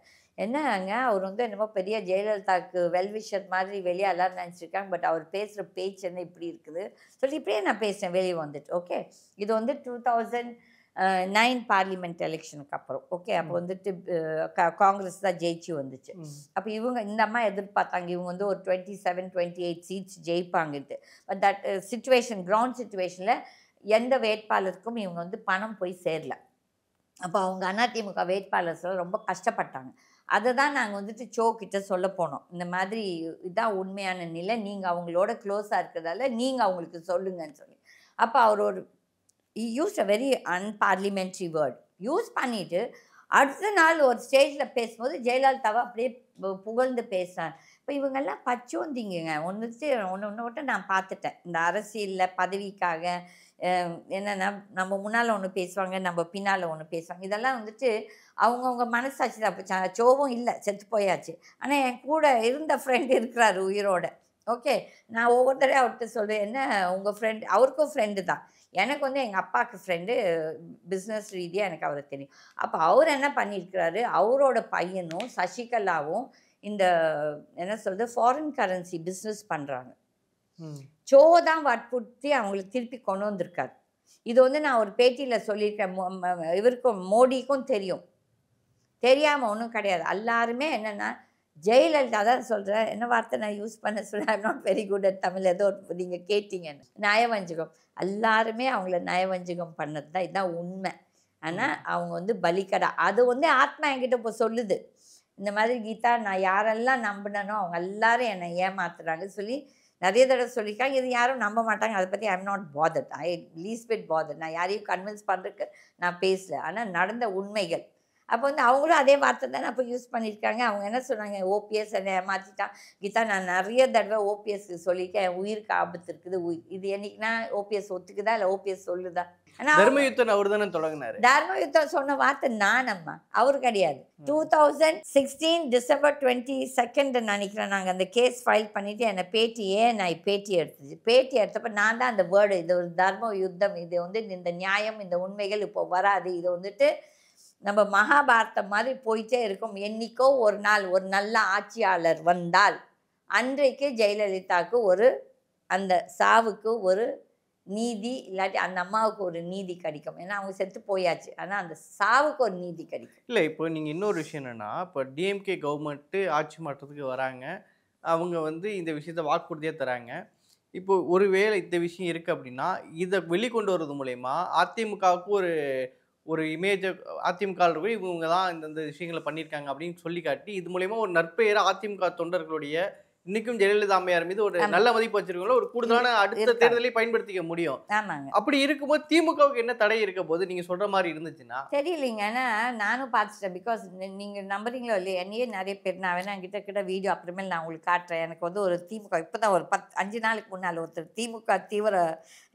S1: என்னங்க அவர் வந்து என்னமோ பெரிய ஜெயலலிதாவுக்கு வெல்விஷர் மாதிரி வெளியே எல்லாரும் நினச்சிருக்காங்க. பட் அவர் பேசுகிற பேச்சு என்ன இப்படி இருக்குது சொல்லி இப்படியே நான் பேசுகிறேன் வெளியே வந்துட்டு. ஓகே. இது வந்து 2009 பார்லிமெண்ட் எலெக்ஷனுக்கு அப்புறம். ஓகே. அப்போ வந்துட்டு காங்கிரஸ் தான் ஜெயிச்சு வந்துச்சு. அப்போ இவங்க இந்த அம்மா எதிர்பார்த்தாங்க இவங்க வந்து ஒரு 27-28 சீட்ஸ் ஜெயிப்பாங்கன்ட்டு. பட் தட் சிச்சுவேஷன் கிரவுண்ட் சிச்சுவேஷனில் எந்த வேட்பாளருக்கும் இவங்க வந்து பணம் போய் சேரல. அப்போ அவங்க அதிமுக வேட்பாளர்கள் ரொம்ப கஷ்டப்பட்டாங்க. அதை தான் நாங்கள் வந்துட்டு கிட்ட சொல்ல போனோம். இந்த மாதிரி இதுதான் உண்மையான நிலை. நீங்கள் அவங்களோட க்ளோஸாக இருக்கிறதால நீங்கள் அவங்களுக்கு சொல்லுங்கன்னு சொல்லி. அப்போ அவர் ஒரு use a very unparliamentary word use பண்ணிவிட்டு அடுத்த நாள் ஒரு ஸ்டேஜில் பேசும்போது ஜெயலலிதாவை அப்படியே புகழ்ந்து பேசுகிறாங்க. இப்போ இவங்கெல்லாம் பச்சோந்திங்க. ஒன்று மட்டும் நான் பார்த்துட்டேன். இந்த அரசியலில் பதவிக்காக என்னென்னா நம்ம முன்னால் ஒன்று பேசுவாங்க, நம்ம பின்னால் ஒன்று பேசுவாங்க. இதெல்லாம் வந்துட்டு அவங்கவுங்க மனசாட்சி தான். இப்போ ஜோவும் இல்லை, செத்து போயாச்சு. ஆனால் என் கூட இருந்த ஃப்ரெண்டு இருக்கிறாரு உயிரோட. ஓகே. நான் ஒவ்வொரு தடவை அவர்கிட்ட சொல்கிறேன் என்ன உங்கள் ஃப்ரெண்டு அவருக்கும் ஃப்ரெண்டு தான். எனக்கு வந்து எங்கள் அப்பாவுக்கு ஃப்ரெண்டு பிஸ்னஸ் ரீதியாக எனக்கு அவரை தெரியும். அப்போ அவர் என்ன பண்ணியிருக்கிறாரு அவரோட பையனும் சசிகலாவும் இந்த என்ன சொல்கிறது ஃபாரின் கரன்சி பிஸ்னஸ் பண்ணுறாங்க. தான் வற்புறுத்தி அவங்களுக்கு திருப்பி கொண்டு வந்திருக்காரு. இது வந்து நான் ஒரு பேட்டியில் சொல்லியிருக்கேன். இவருக்கும் மோடிக்கும் தெரியும். தெரியாமல் ஒன்றும் கிடையாது. எல்லாருமே என்னென்னா ஜெயலலிதா தான் சொல்கிறேன். என்ன வார்த்தை நான் யூஸ் பண்ண சொல்கிறேன் I'm not very good at Tamil. ஏதோ நீங்கள் கேட்டீங்கன்னு நயவஞ்சகம். எல்லாருமே அவங்கள நயவஞ்சகம் பண்ணது தான். இதுதான் உண்மை. ஆனால் அவங்க வந்து பலிக்கடா. அது வந்து ஆத்மா என்கிட்ட இப்போ சொல்லுது இந்த மாதிரி கீதா நான் யாரெல்லாம் நம்பினனோ அவங்க எல்லாரும் என்னை ஏமாத்துறாங்கன்னு சொல்லி நிறைய தடவை சொல்லியிருக்காங்க. இது யாரும் நம்ப மாட்டாங்க. அதை பற்றி I'm not bothered. Least bit bothered. நான் யாரையும் கன்வின்ஸ் பண்ணுறதுக்கு நான் பேசல. ஆனால் நடந்த உண்மைகள். அப்போ வந்து அவங்களும் அதே வார்த்தை தானே அப்போ யூஸ் பண்ணியிருக்காங்க. அவங்க என்ன சொன்னாங்க ஓபிஎஸ் என்னை ஏமாற்றிட்டான் கீதா. நான் நிறைய தடவை ஓபிஎஸ்க்கு சொல்லியிருக்கேன் என் உயிருக்கு ஆபத்து இருக்குது. இது என்னைக்குன்னா ஓபிஎஸ் ஒத்துக்குதா இல்லை ஓபிஎஸ் சொல்லுதா? ஆனால்
S2: தர்மயுத்தம் அவர் தானே தொடங்கினாரு.
S1: தர்மயுத்தம் சொன்ன வார்த்தை நானம்மா, அவர் கிடையாது. 2016 December 22 நினைக்கிறேன் நாங்கள் அந்த கேஸ் ஃபைல் பண்ணிவிட்டு என்னை பேட்டி எடுத்துச்சு. பேட்டி எடுத்தப்போ நான் தான் அந்த வேர்டு இது ஒரு தர்ம யுத்தம், இது வந்து இந்த நியாயம் இந்த உண்மைகள் இப்போ வராது, இது வந்துட்டு நம்ம மகாபாரதம் மாதிரி போயிட்டே இருக்கும். என்னைக்கோ ஒரு நாள் ஒரு நல்ல ஆட்சியாளர் வந்தால் அன்றைக்கு ஜெயலலிதாவுக்கு ஒரு அந்த சாவுக்கு ஒரு நீதி இல்லாட்டி அந்த அம்மாவுக்கு ஒரு நீதி கிடைக்கும். ஏன்னா அவங்க செத்து போயாச்சு. ஆனால் அந்த சாவுக்கு ஒரு நீதி கிடைக்கும்.
S2: இல்லை இப்போ நீங்கள் இன்னொரு விஷயம் என்னென்னா இப்போ டிஎம்கே கவர்மெண்ட்டு ஆட்சி மாற்றத்துக்கு வராங்க. அவங்க வந்து இந்த விஷயத்த வாக்குறுதியாக தராங்க. இப்போ ஒருவேளை இந்த விஷயம் இருக்குது அப்படின்னா இதை வெளிக்கொண்டு வர்றது மூலயமா அதிமுகவுக்கு ஒரு இமேஜை அதிமுக இவங்க தான் இந்த விஷயங்களை பண்ணியிருக்காங்க அப்படின்னு சொல்லி காட்டி இது மூலயமா ஒரு நற்பெயரை அதிமுக தொண்டர்களுடைய இன்னைக்கும் ஜெயலலிதா அம்மையார் மீது ஒரு நல்ல மதிப்பு வச்சிருக்கோங்களோ ஒரு கூடுதலான அடுத்த தேர்தலை பயன்படுத்திக்க முடியும்.
S1: ஆமாங்க.
S2: அப்படி இருக்கும்போது திமுகவுக்கு என்ன தடை இருக்க போது நீங்க சொல்ற மாதிரி இருந்துச்சுன்னா
S1: தெரியலைங்க. ஏன்னா நானும் பார்த்துட்டேன். பிகாஸ் நீங்க நம்புறீங்களோ இல்லையா என்னையே நிறைய பேர் நான் வேணா கிட்ட வீடியோ அப்புறமேல் நான் உங்களுக்கு காட்டுறேன். எனக்கு வந்து ஒரு திமுக இப்போதான் ஒரு 5 நாளுக்கு முன்னால் ஒருத்தர் திமுக தீவிர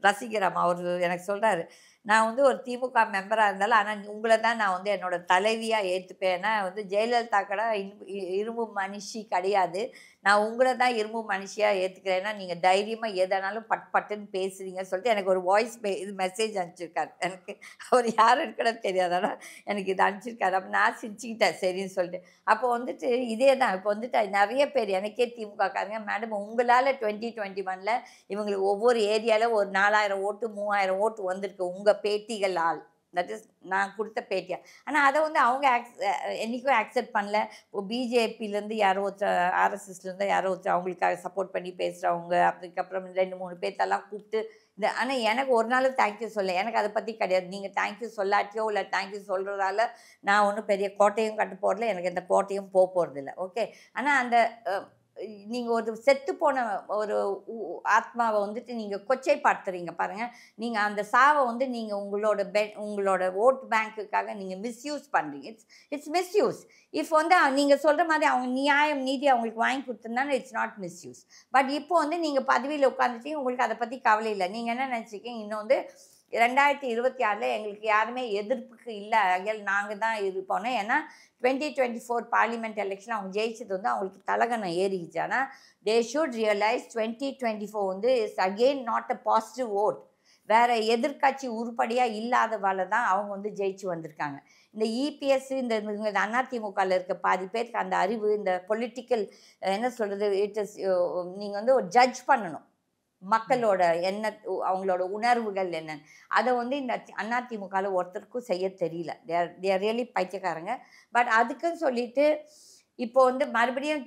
S1: ரசிகராமா அவர் எனக்கு சொல்றாரு நான் வந்து ஒரு திமுக மெம்பரா இருந்தாலும், ஆனா உங்கள தான் நான் வந்து என்னோட தலைவியா ஏத்துப்பேன். ஏன்னா வந்து ஜெயலலிதா கூட இரும்பு மனுஷி கிடையாது. நான் உங்கள தான் இரும்பு மனுஷியா ஏத்துக்கிறேன். ஏன்னா நீங்க தைரியமா எதனாலும் பட் பட்டுன்னு பேசுறீங்கன்னு சொல்லிட்டு எனக்கு ஒரு வாய்ஸ் இது மெசேஜ் அனுப்பிச்சிருக்காரு. எனக்கு அவர் யாருன்னு கூட தெரியாது. ஆனா எனக்கு இது அனுப்பிச்சிருக்காரு. அப்ப நான் சிரிச்சுக்கிட்டேன் சரின்னு சொல்லிட்டு. அப்போ வந்துட்டு இதே தான். இப்போ வந்துட்டு நெறைய பேர் எனக்கே திமுககாரங்க, மேடம் உங்களால 2021ல இவங்களுக்கு ஒவ்வொரு ஏரியால ஒரு 4000 ஓட்டு, 3000 ஓட்டு வந்திருக்கு. உங்க பேட்டிகளால். தட் இஸ் நான் குடுத்த பேட்டியா. ஆனா அத வந்து அவங்க என்னைக்கும் அக்செப்ட் பண்ணல. இப்போ பிஜேபிலேருந்து யாரோ ஒருத்தர், ஆர்எஸ்எஸ்லேருந்து யாரோ ஒருத்தர் அவங்களுக்காக சப்போர்ட் பண்ணி பேசுறவங்க, அதுக்கப்புறம் 2, 3 பேத்தெல்லாம் கூப்ட்டு ஆனா எனக்கு ஒரு நாளும் தேங்க்யூ சொல்லல. எனக்கு அத பத்தி கிடையாது. நீங்க தேங்க்யூ சொல்லாட்டியோ, இல்ல தேங்க்யூ சொல்றதால நான் ஒண்ணும் பெரிய கோட்டையும் கட்ட போறதில்ல. எனக்கு எந்த கோட்டையும் போறதில்ல. ஓகே. ஆனா அந்த அ நீங்க ஒரு செத்துப்போன ஒரு ஆத்மாவ வந்துட்டு நீங்க கொச்சைப்படுத்துறீங்க பாருங்க. நீங்க அந்த சாவ வந்து நீங்க உங்களோட வோட் பேங்க்குக்காக நீங்க மிஸ்யூஸ் பண்றீங்க. It's misuse. வந்து நீங்க சொல்ற மாரி அவங்க நியாயம், நீதி அவங்களுக்கு வாங்கி குடுத்திருந்தாங்கன்னா, இட்ஸ் நாட் மிஸ்யூஸ். பட் இப்போ வந்து நீங்க பதவியில உட்கார்ந்துட்டீங்க. உங்களுக்கு அத பத்தி கவலை இல்ல. நீங்க என்ன நெனச்சிருக்கீங்க, இன்னும் வந்து 2026ல எங்களுக்கு யாருமே எதிர்ப்புக்கு இல்ல. ஆகையால் நாங்க தான் இருப்போம்னு. ஏன்னா 2024 பார்லிமென்ட் எலெக்ஷன்ல அவங்க ஜெயிச்சது வந்து அவங்களுக்கு தலகனம் ஏறிக்கிச்சு. ஆனா தே ஷுட் ரியலைஸ் 2024 வந்து is again not a positive vote. வேற எதிர்க்கட்சி உருப்படியா இல்லாதவால தான் அவங்க வந்து ஜெயிச்சு வந்திருக்காங்க. இந்த இபிஎஸ் இந்த அதிமுகல இருக்க பாதி பேருக்கு அந்த அறிவு, இந்த பொலிட்டிக்கல் என்ன சொல்றது, இட் இஸ் நீங்க வந்து ஒரு ஜட்ஜ் பண்ணணும். மக்களோட அவங்களோட உணர்வுகள் என்னன்னு. அத வந்து இந்த அதிமுகல ஒருத்தருக்கும் செய்ய தெரியல. தே ஆர் ரியலி பைத்தியக்காரங்க. பட் அதுக்குன்னு சொல்லிட்டு இப்போ வந்து மறுபடியும்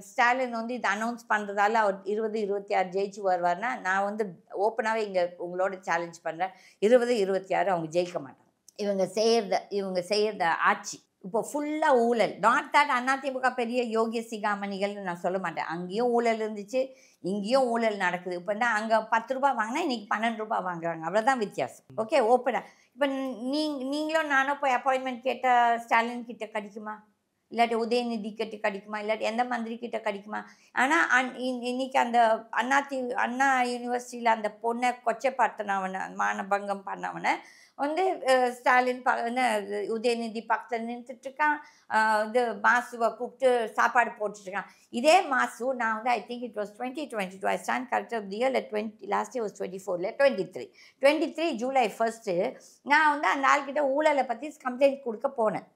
S1: ஸ்டாலின் வந்து இத அனௌன்ஸ் பண்றதால அவர் 20, 26 ஜெயிச்சு வருவார்ன்னா, நான் வந்து ஓப்பனாவே இங்க உங்களோட சேலஞ்ச் பண்றேன். 20, 26 அவங்க ஜெயிக்க மாட்டாங்க. இவங்க செய்யறத ஆட்சி. இப்போ ஃபுல்லா ஊழல். நாட் தட் அதிமுக பெரிய யோகிய சிகாமணிகள்னு நான் சொல்ல மாட்டேன். அங்கேயும் ஊழல் இருந்துச்சு. இங்கேயும் ஊழல் நடக்குது. இப்ப அங்க ரூ. 10 வாங்குனா, இன்னைக்கு ரூ. 12 வாங்குறாங்க. அவ்வளவுதான் வித்தியாசம். ஓகே, ஓப்பனா. இப்ப நீங்களும் நானும் போய் அப்பாயின்ட்மென்ட் கேட்டா ஸ்டாலின் கிட்ட கிடைக்குமா? இல்லாட்டி உதயநிதி கிட்ட கிடைக்குமா? இல்லாட்டி எந்த மந்திரி கிட்ட கிடைக்குமா? ஆனா இன்னைக்கு அந்த அண்ணா யூனிவர்சிட்டியில அந்த பொண்ண கொச்சைப்படுத்தினவன, மானபங்கம் பண்ணவன வந்து ஸ்டாலின் உதயநிதி பக்கத்துல நின்னுட்டு இருக்கான். மாசுவ கூப்பிட்டு சாப்பாடு போட்டுட்டு இருக்கான். இதே மாசு நான் வந்து I think it was 2022. I stand corrected of the year. Last year was 24ல 23 ஜூலை 1 நான் வந்து அந்த ஆள்கிட்ட ஊழலை பத்தி கம்ப்ளைண்ட் கொடுக்க போனேன்.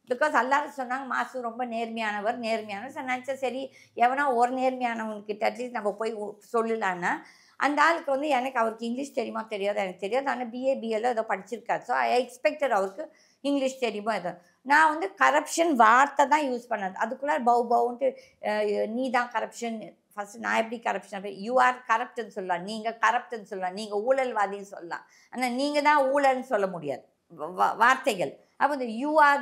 S1: பிகாஸ் எல்லாரும் சொன்னாங்க மாசு ரொம்ப நேர்மையானவர். நினைச்சேன் சரி, எவனா ஒரு நேர்மையானவன்கிட்ட அட்லீஸ்ட் நம்ம போய் சொல்லலான்னா, அந்த ஆளுக்கு வந்து எனக்கு அவருக்கு இங்கிலீஷ் தெரியுமா தெரியாது எனக்கு தெரியாது. ஆனால் பிஏபிஎல் ஏதோ படிச்சிருக்காரு. ஸோ ஐ எக்ஸ்பெக்டட் அவருக்கு இங்கிலீஷ் தெரியுமோ ஏதோ. நான் வந்து கரப்ஷன் வார்த்தை தான் யூஸ் பண்ணது. அதுக்குள்ளே பவுன்ட்டு நீ தான் கரப்ஷன். ஃபர்ஸ்ட் நான் எப்படி கரப்ஷன், யூ ஆர் கரப்ட்னு சொல்லலாம், நீங்கள் கரப்ட்னு சொல்லலாம், நீங்கள் ஊழல்வாதின்னு சொல்லலாம். ஆனால் நீங்கள் தான் ஊழல்னு சொல்ல முடியாது. வார்த்தைகள். அப்போ இந்த யூ ஆர்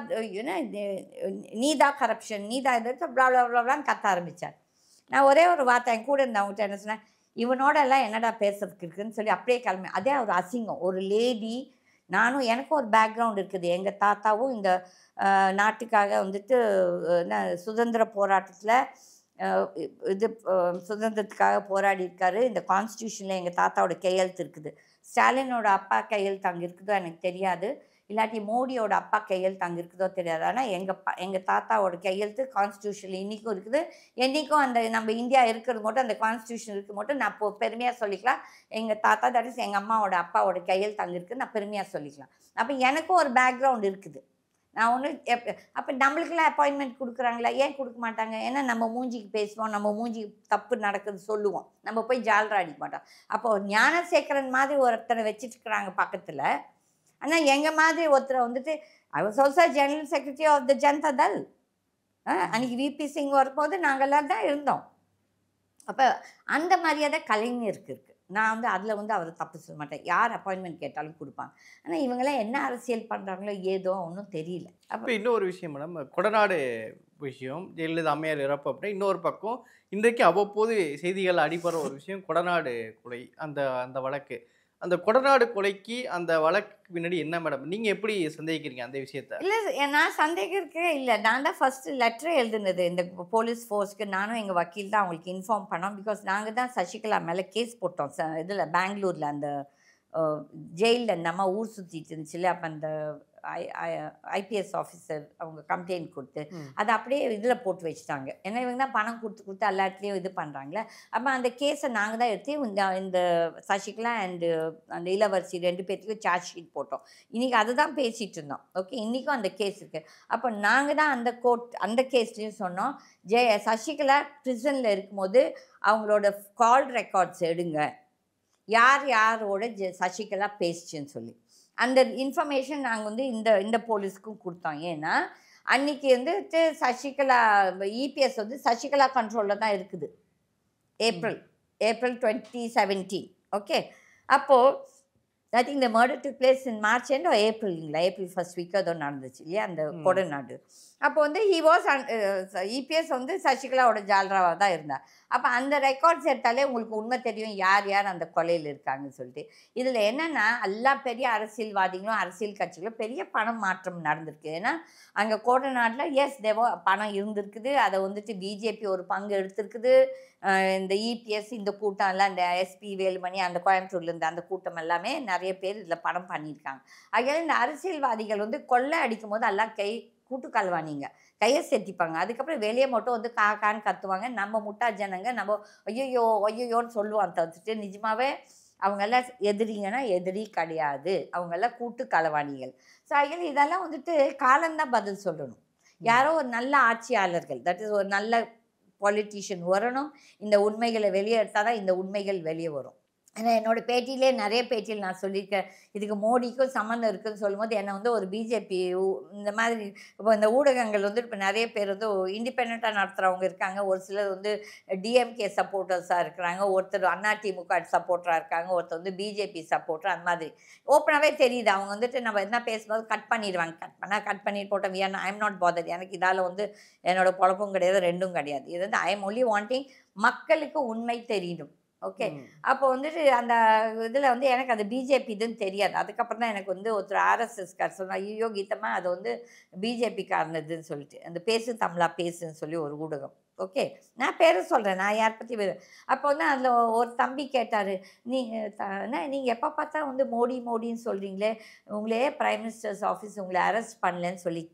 S1: நீ தான் கரப்ஷன், நீ தான் இது ப்ளாப்ளான்னு கத்த ஆரம்பித்தார். நான் ஒரே ஒரு வார்த்தை என் கூட இருந்தவங்ககிட்ட என்ன சொன்னேன், இவனோட எல்லாம் என்னடா பேசுறதுக்கு இருக்குன்னு சொல்லி அப்படியே கிளம்பி. அதே ஒரு அசிங்கம். ஒரு லேடி, நானும் எனக்கும் ஒரு பேக்ரவுண்ட் இருக்குது. எங்கள் தாத்தாவும் இந்த நாட்டுக்காக வந்துட்டு என்ன சுதந்திர போராட்டத்தில் சுதந்திரத்துக்காக போராடி இருக்காரு. இந்த கான்ஸ்டியூஷனில் எங்கள் தாத்தாவோட கையெழுத்து இருக்குது. ஸ்டாலினோட அப்பா கையெழுத்து அங்கே இருக்குதோ எனக்கு தெரியாது. இல்லாட்டி மோடியோட அப்பா கையெழுத்து அங்கே இருக்குதோ தெரியாது. ஆனால் எங்கள் தாத்தாவோட கையெழுத்து கான்ஸ்டியூஷனில் இன்றைக்கும் இருக்குது. என்றைக்கும் அந்த நம்ம இந்தியா இருக்கிறது மட்டும், அந்த கான்ஸ்டியூஷன் இருக்குது மட்டும் நான் பெருமையாக சொல்லிக்கலாம். எங்கள் தாத்தா, தட் இஸ் எங்கள் அம்மாவோட அப்பாவோட கையெழுத்து அங்கே இருக்குது, நான் பெருமையாக சொல்லிக்கலாம். அப்போ எனக்கும் ஒரு பேக்ரவுண்ட் இருக்குது. நான் ஒன்று அப்போ நம்மளுக்கெல்லாம் அப்பாயின்மெண்ட் கொடுக்குறாங்களா? ஏன் கொடுக்க மாட்டாங்க? ஏன்னா நம்ம மூஞ்சிக்கு பேசுவோம், நம்ம மூஞ்சிக்கு தப்பு நடக்குது சொல்லுவோம், நம்ம போய் ஜால்ரா அடிக்க மாட்டோம். அப்போது ஞானசேகரன் மாதிரி ஒருத்தரை வச்சுட்டு இருக்கிறாங்க பக்கத்தில். ஆனால் எங்கள் மாதிரி ஒருத்தரை வந்துட்டு I was also general secretary of the Janata Dal. அன்றைக்கி விபி சிங் வரும்போது நாங்கள்லாம் தான் இருந்தோம். அப்போ அந்த மரியாதை கலைஞருக்கு இருக்குது. நான் வந்து அதில் வந்து அவர் தப்பு சொல்ல மாட்டேன். யார் அப்பாயின்மெண்ட் கேட்டாலும் கொடுப்பாங்க. ஆனால் இவங்கெல்லாம் என்ன அரசியல் பண்ணுறாங்களோ ஏதோ ஒன்றும் தெரியல.
S2: அப்போ இன்னொரு விஷயம் மேடம், கொடநாடு விஷயம், ஜெயலலிதா அம்மையார் இறப்பு அப்படின்னா இன்னொரு பக்கம் இன்றைக்கு அவ்வப்போது செய்திகள் அடிபடுற ஒரு விஷயம் கொடநாடு கொலை. அந்த வழக்கு, அந்த கொடநாடு கொலைக்கு அந்த வழக்கு பின்னாடி என்ன மேடம், நீங்கள் எப்படி சந்தேகிக்கிறீங்க அந்த விஷயத்த?
S1: இல்லை, நான் சந்தேகிக்கிறே இல்லை. நான் தான் ஃபஸ்ட்டு லெட்டர் எழுதுனது இந்த போலீஸ் ஃபோர்ஸ்க்கு. நானும் எங்கள் வக்கீல் தான் அவங்களுக்கு இன்ஃபார்ம் பண்ணோம். பிகாஸ் நாங்கள் தான் சசிகலா மேலே கேஸ் போட்டோம் இதில் பெங்களூரில் அந்த ஜெயிலில் நம்ம ஊர் சுற்றிட்டு இருந்துச்சுல்ல, அப்போ அந்த ஐபிஎஸ் ஆஃபீஸர் அவங்க கம்ப்ளைண்ட் கொடுத்து அதை அப்படியே இதில் போட்டு வச்சுட்டாங்க. ஏன்னா இவங்க தான் பணம் கொடுத்து கொடுத்து எல்லா இடத்துலையும் இது பண்ணுறாங்களே. அப்போ அந்த கேஸை நாங்கள் தான் எடுத்து இந்த சசிகலா அண்டு அந்த இளவரசி 2 பேர்த்துக்கும் சார்ஜ் ஷீட் போட்டோம். இன்றைக்கி அதுதான் பேசிகிட்டு இருந்தோம். ஓகே, இன்றைக்கும் அந்த கேஸ் இருக்குது. அப்போ நாங்கள் தான் அந்த கேஸ்லேயும் சொன்னோம், சசிகலா ப்ரிசனில் இருக்கும்போது அவங்களோட கால் ரெக்கார்ட்ஸ் எடுங்க, யார் யாரோட சசிகலா பேசிச்சுன்னு சொல்லி. அந்த இன்ஃபர்மேஷன் நாங்கள் வந்து இந்த போலீஸ்க்கும் கொடுத்தோம். ஏன்னா அன்றைக்கி வந்துட்டு சசிகலா இபிஎஸ் வந்து சசிகலா கண்ட்ரோலில் தான் இருக்குது. ஏப்ரல் 2017. ஓகே, அப்போது I think the murder took place in March end ஏப்ரலுங்களா, ஏப்ரல் ஃபர்ஸ்ட் வீக் ஏதோ நடந்துச்சு இல்லையா அந்த கொடநாடு. அப்போ வந்து ஹி வாஸ் இபிஎஸ் வந்து சசிகலாவோட ஜால்ராவாக தான் இருந்தார். அப்போ அந்த ரெக்கார்ட்ஸ் எடுத்தாலே உங்களுக்கு உண்மை தெரியும் யார் யார் அந்த கொலையில் இருக்காங்கன்னு சொல்லிட்டு. இதில் என்னென்னா எல்லா பெரிய அரசியல்வாதிகளும் அரசியல் கட்சிகளும் பெரிய பணம் மாற்றம் நடந்திருக்கு. ஏன்னா அங்கே கோடநாட்டில் எஸ் தேவோ பணம் இருந்திருக்குது, அதை வந்துட்டு பிஜேபி ஒரு பங்கு எடுத்திருக்குது. இந்த இபிஎஸ் இந்த கூட்டம் எல்லாம் இந்த எஸ்பி வேலுமணி அந்த கோயம்புத்தூர்லேருந்து அந்த கூட்டம் எல்லாமே நிறைய பேர் இதில் பணம் பண்ணியிருக்காங்க. அதனால இந்த அரசியல்வாதிகள் வந்து கொள்ளை அடிக்கும் போது எல்லாம் கூட்டு கல்வானிங்க கையை செத்திப்பாங்க. அதுக்கப்புறம் வெளியே மட்டும் வந்து காக்கான்னு கத்துவாங்க. நம்ம முட்டா ஜனங்க நம்ம ஐயோன்னு சொல்லுவான் தவிர்த்துட்டு நிஜமாவே அவங்கெல்லாம் எதிரிங்கன்னா எதிரி கிடையாது, அவங்கெல்லாம் கூட்டு களவாணிகள். ஸோ அதனால இதெல்லாம் வந்துட்டு காலம்தான் பதில் சொல்லணும். யாரோ ஒரு நல்ல ஆட்சியாளர்கள், தட் இஸ் ஒரு நல்ல பொலிட்டீஷியன் வரணும். இந்த உண்மைகளை வெளியே எடுத்தால் தான் இந்த உண்மைகள் வெளியே வரும். ஏன்னா என்னோடய பேட்டியிலே நிறைய பேட்டியில் நான் சொல்லியிருக்கேன், இதுக்கு மோடிக்கும் சம்மந்தம் இருக்குதுன்னு சொல்லும்போது என்னை வந்து ஒரு பிஜேபி இந்த மாதிரி இப்போ இந்த ஊடகங்கள் வந்து இப்போ நிறைய பேர் வந்து இண்டிபெண்ட்டாக நடத்துகிறவங்க இருக்காங்க. ஒரு சிலர் வந்து டிஎம்கே சப்போர்ட்டர்ஸாக இருக்கிறாங்க, ஒருத்தர் அதிமுக சப்போர்ட்டராக இருக்காங்க, ஒருத்தர் வந்து பிஜேபி சப்போர்ட்டர். அந்த மாதிரி ஓப்பனாகவே தெரியுது. அவங்க வந்துட்டு நம்ம என்ன பேசும்போது கட் பண்ணிடுவாங்க. கட் பண்ணிட்டு போட்டோம். ஐ எம் நாட் பாதர். எனக்கு இதால் வந்து என்னோட பொழப்பும் கிடையாது, ரெண்டும் கிடையாது. இது வந்து ஐ எம் ஒன்லி வாண்டிங் மக்களுக்கு உண்மை தெரியணும். ஓகே, அப்போ வந்துட்டு அந்த இதில் வந்து எனக்கு அது பிஜேபி இதுன்னு தெரியாது. அதுக்கப்புறம் தான் எனக்கு வந்து ஒருத்தர் ஆர்எஸ்எஸ்கார் சொன்னால், ஐயோ கீதமா அது வந்து பிஜேபிக்காரனதுன்னு சொல்லிட்டு, அந்த பேசு தமிழா பேசுன்னு சொல்லி ஒரு ஊடகம். ஓகே, நான் பேரை சொல்கிறேன், நான் யார் பற்றி அப்போ வந்து அதில் ஒரு தம்பி கேட்டார், நீங்கள் எப்போ பார்த்தா வந்து மோடின்னு சொல்கிறீங்களே, உங்களே பிரைம் மினிஸ்டர்ஸ் ஆஃபீஸ் உங்களை அரெஸ்ட் பண்ணலன்னு சொல்லி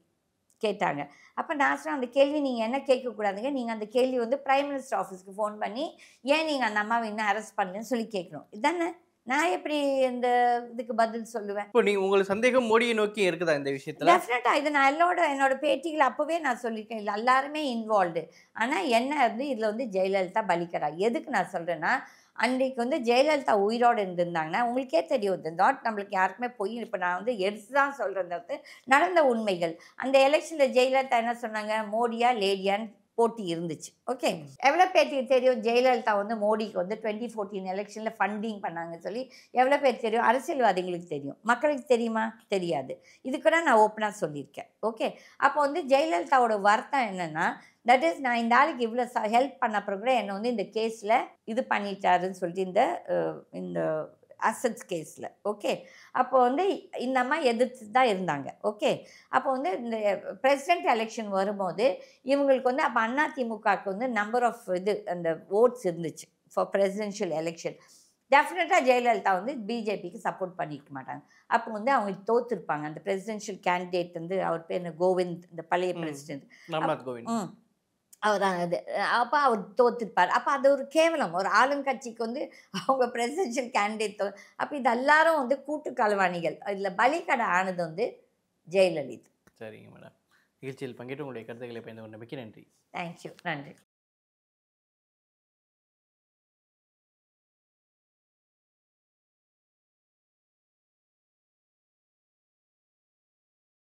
S1: கேட்டாங்க. அப்போ நான் சொன்னேன், அந்த கேள்வி நீங்கள் என்ன கேட்கக்கூடாதுங்க, நீங்கள் அந்த கேள்வி வந்து பிரைம் மினிஸ்டர் ஆஃபீஸ்க்கு ஃபோன் பண்ணி ஏன் நீங்கள் அந்த அம்மாவை இன்னும் அரெஸ்ட் பண்ணலன்னு சொல்லி கேட்கணும். இதானே நான் எப்படி இந்த இதுக்கு பதில் சொல்லுவேன்?
S2: இப்போ உங்களுக்கு சந்தேகம் மோடியை நோக்கி இருக்குதா இந்த விஷயத்தில்?
S1: டெஃபினட்டாக இது நான் என்னோட பேட்டிகள் அப்போவே நான் சொல்லியிருக்கேன், இல்லை எல்லாருமே இன்வால்வ்டு. ஆனால் என்ன வந்து இதில் வந்து ஜெயலலிதா பலிக்கிறா. எதுக்கு நான் சொல்கிறேன்னா, அன்றைக்கு வந்து ஜெயலலிதா உயிரோடு இருந்திருந்தாங்கன்னா உங்களுக்கே தெரியும், இந்த தாட் நம்மளுக்கு யாருக்குமே போய் இப்போ நான் வந்து எடுத்து தான் சொல்கிறது நடந்த உண்மைகள். அந்த எலெக்ஷனில் ஜெயலலிதா என்ன சொன்னாங்க, மோடியா லேடியான்னு போட்டி இருந்துச்சு. ஓகே, எவ்வளோ பேருக்கு தெரியும் ஜெயலலிதா வந்து மோடிக்கு வந்து 2014 எலெக்ஷனில் ஃபண்டிங் பண்ணாங்கன்னு சொல்லி எவ்வளோ பேர் தெரியும்? அரசியல்வாதிகளுக்கு தெரியும், மக்களுக்கு தெரியுமா? தெரியாது. இதுக்கு தான் நான் ஓப்பனாக சொல்லியிருக்கேன். ஓகே, அப்போ வந்து ஜெயலலிதாவோட வருத்தம் என்னென்னா, தட் இஸ் நான் இந்த ஆளுக்கு இவ்வளோ ஹெல்ப் பண்ண அப்புறம் கூட என்னை வந்து இந்த கேஸில் இது பண்ணிட்டாருன்னு சொல்லிட்டு இந்த அசட்ஸ் கேஸில். ஓகே, அப்போ வந்து இந்த அம்மா எதிர்த்து தான் இருந்தாங்க. ஓகே, அப்போ வந்து இந்த பிரசிடென்ட் எலெக்ஷன் வரும்போது இவங்களுக்கு வந்து அப்போ அதிமுகவுக்கு வந்து நம்பர் ஆஃப் அந்த ஓட்ஸ் இருந்துச்சு ஃபார் பிரசிடென்ஷியல் எலெக்ஷன். டெஃபினட்டாக ஜெயலலிதா வந்து பிஜேபிக்கு சப்போர்ட் பண்ணிக்க மாட்டாங்க. அப்போ வந்து அவங்க தோற்றுருப்பாங்க. அந்த பிரசிடென்ஷியல் கேண்டிடேட் வந்து அவர் பேர் கோவிந்த், இந்த பழைய பிரசிடென்ட்
S2: ராம்நாத் கோவிந்த்,
S1: அவர் அது. அப்போ அவர் தோற்றுருப்பார். அப்போ அது ஒரு கேவலம். ஒரு ஆளுங்கட்சிக்கு வந்து அவங்க பிரசிடென்ஷியல் கேண்டிடேட். அப்போ இது எல்லாரும் வந்து கூட்டு களவாணிகள். இதில் பலிக்கடை ஆனது வந்து ஜெயலலிதா.
S2: சரிங்க மேடம். நிகழ்ச்சியில் பங்கேற்று உங்களுடைய கருத்துக்களை பயந்து கொண்ட மிக்க நன்றி.
S1: தேங்க்யூ, நன்றி.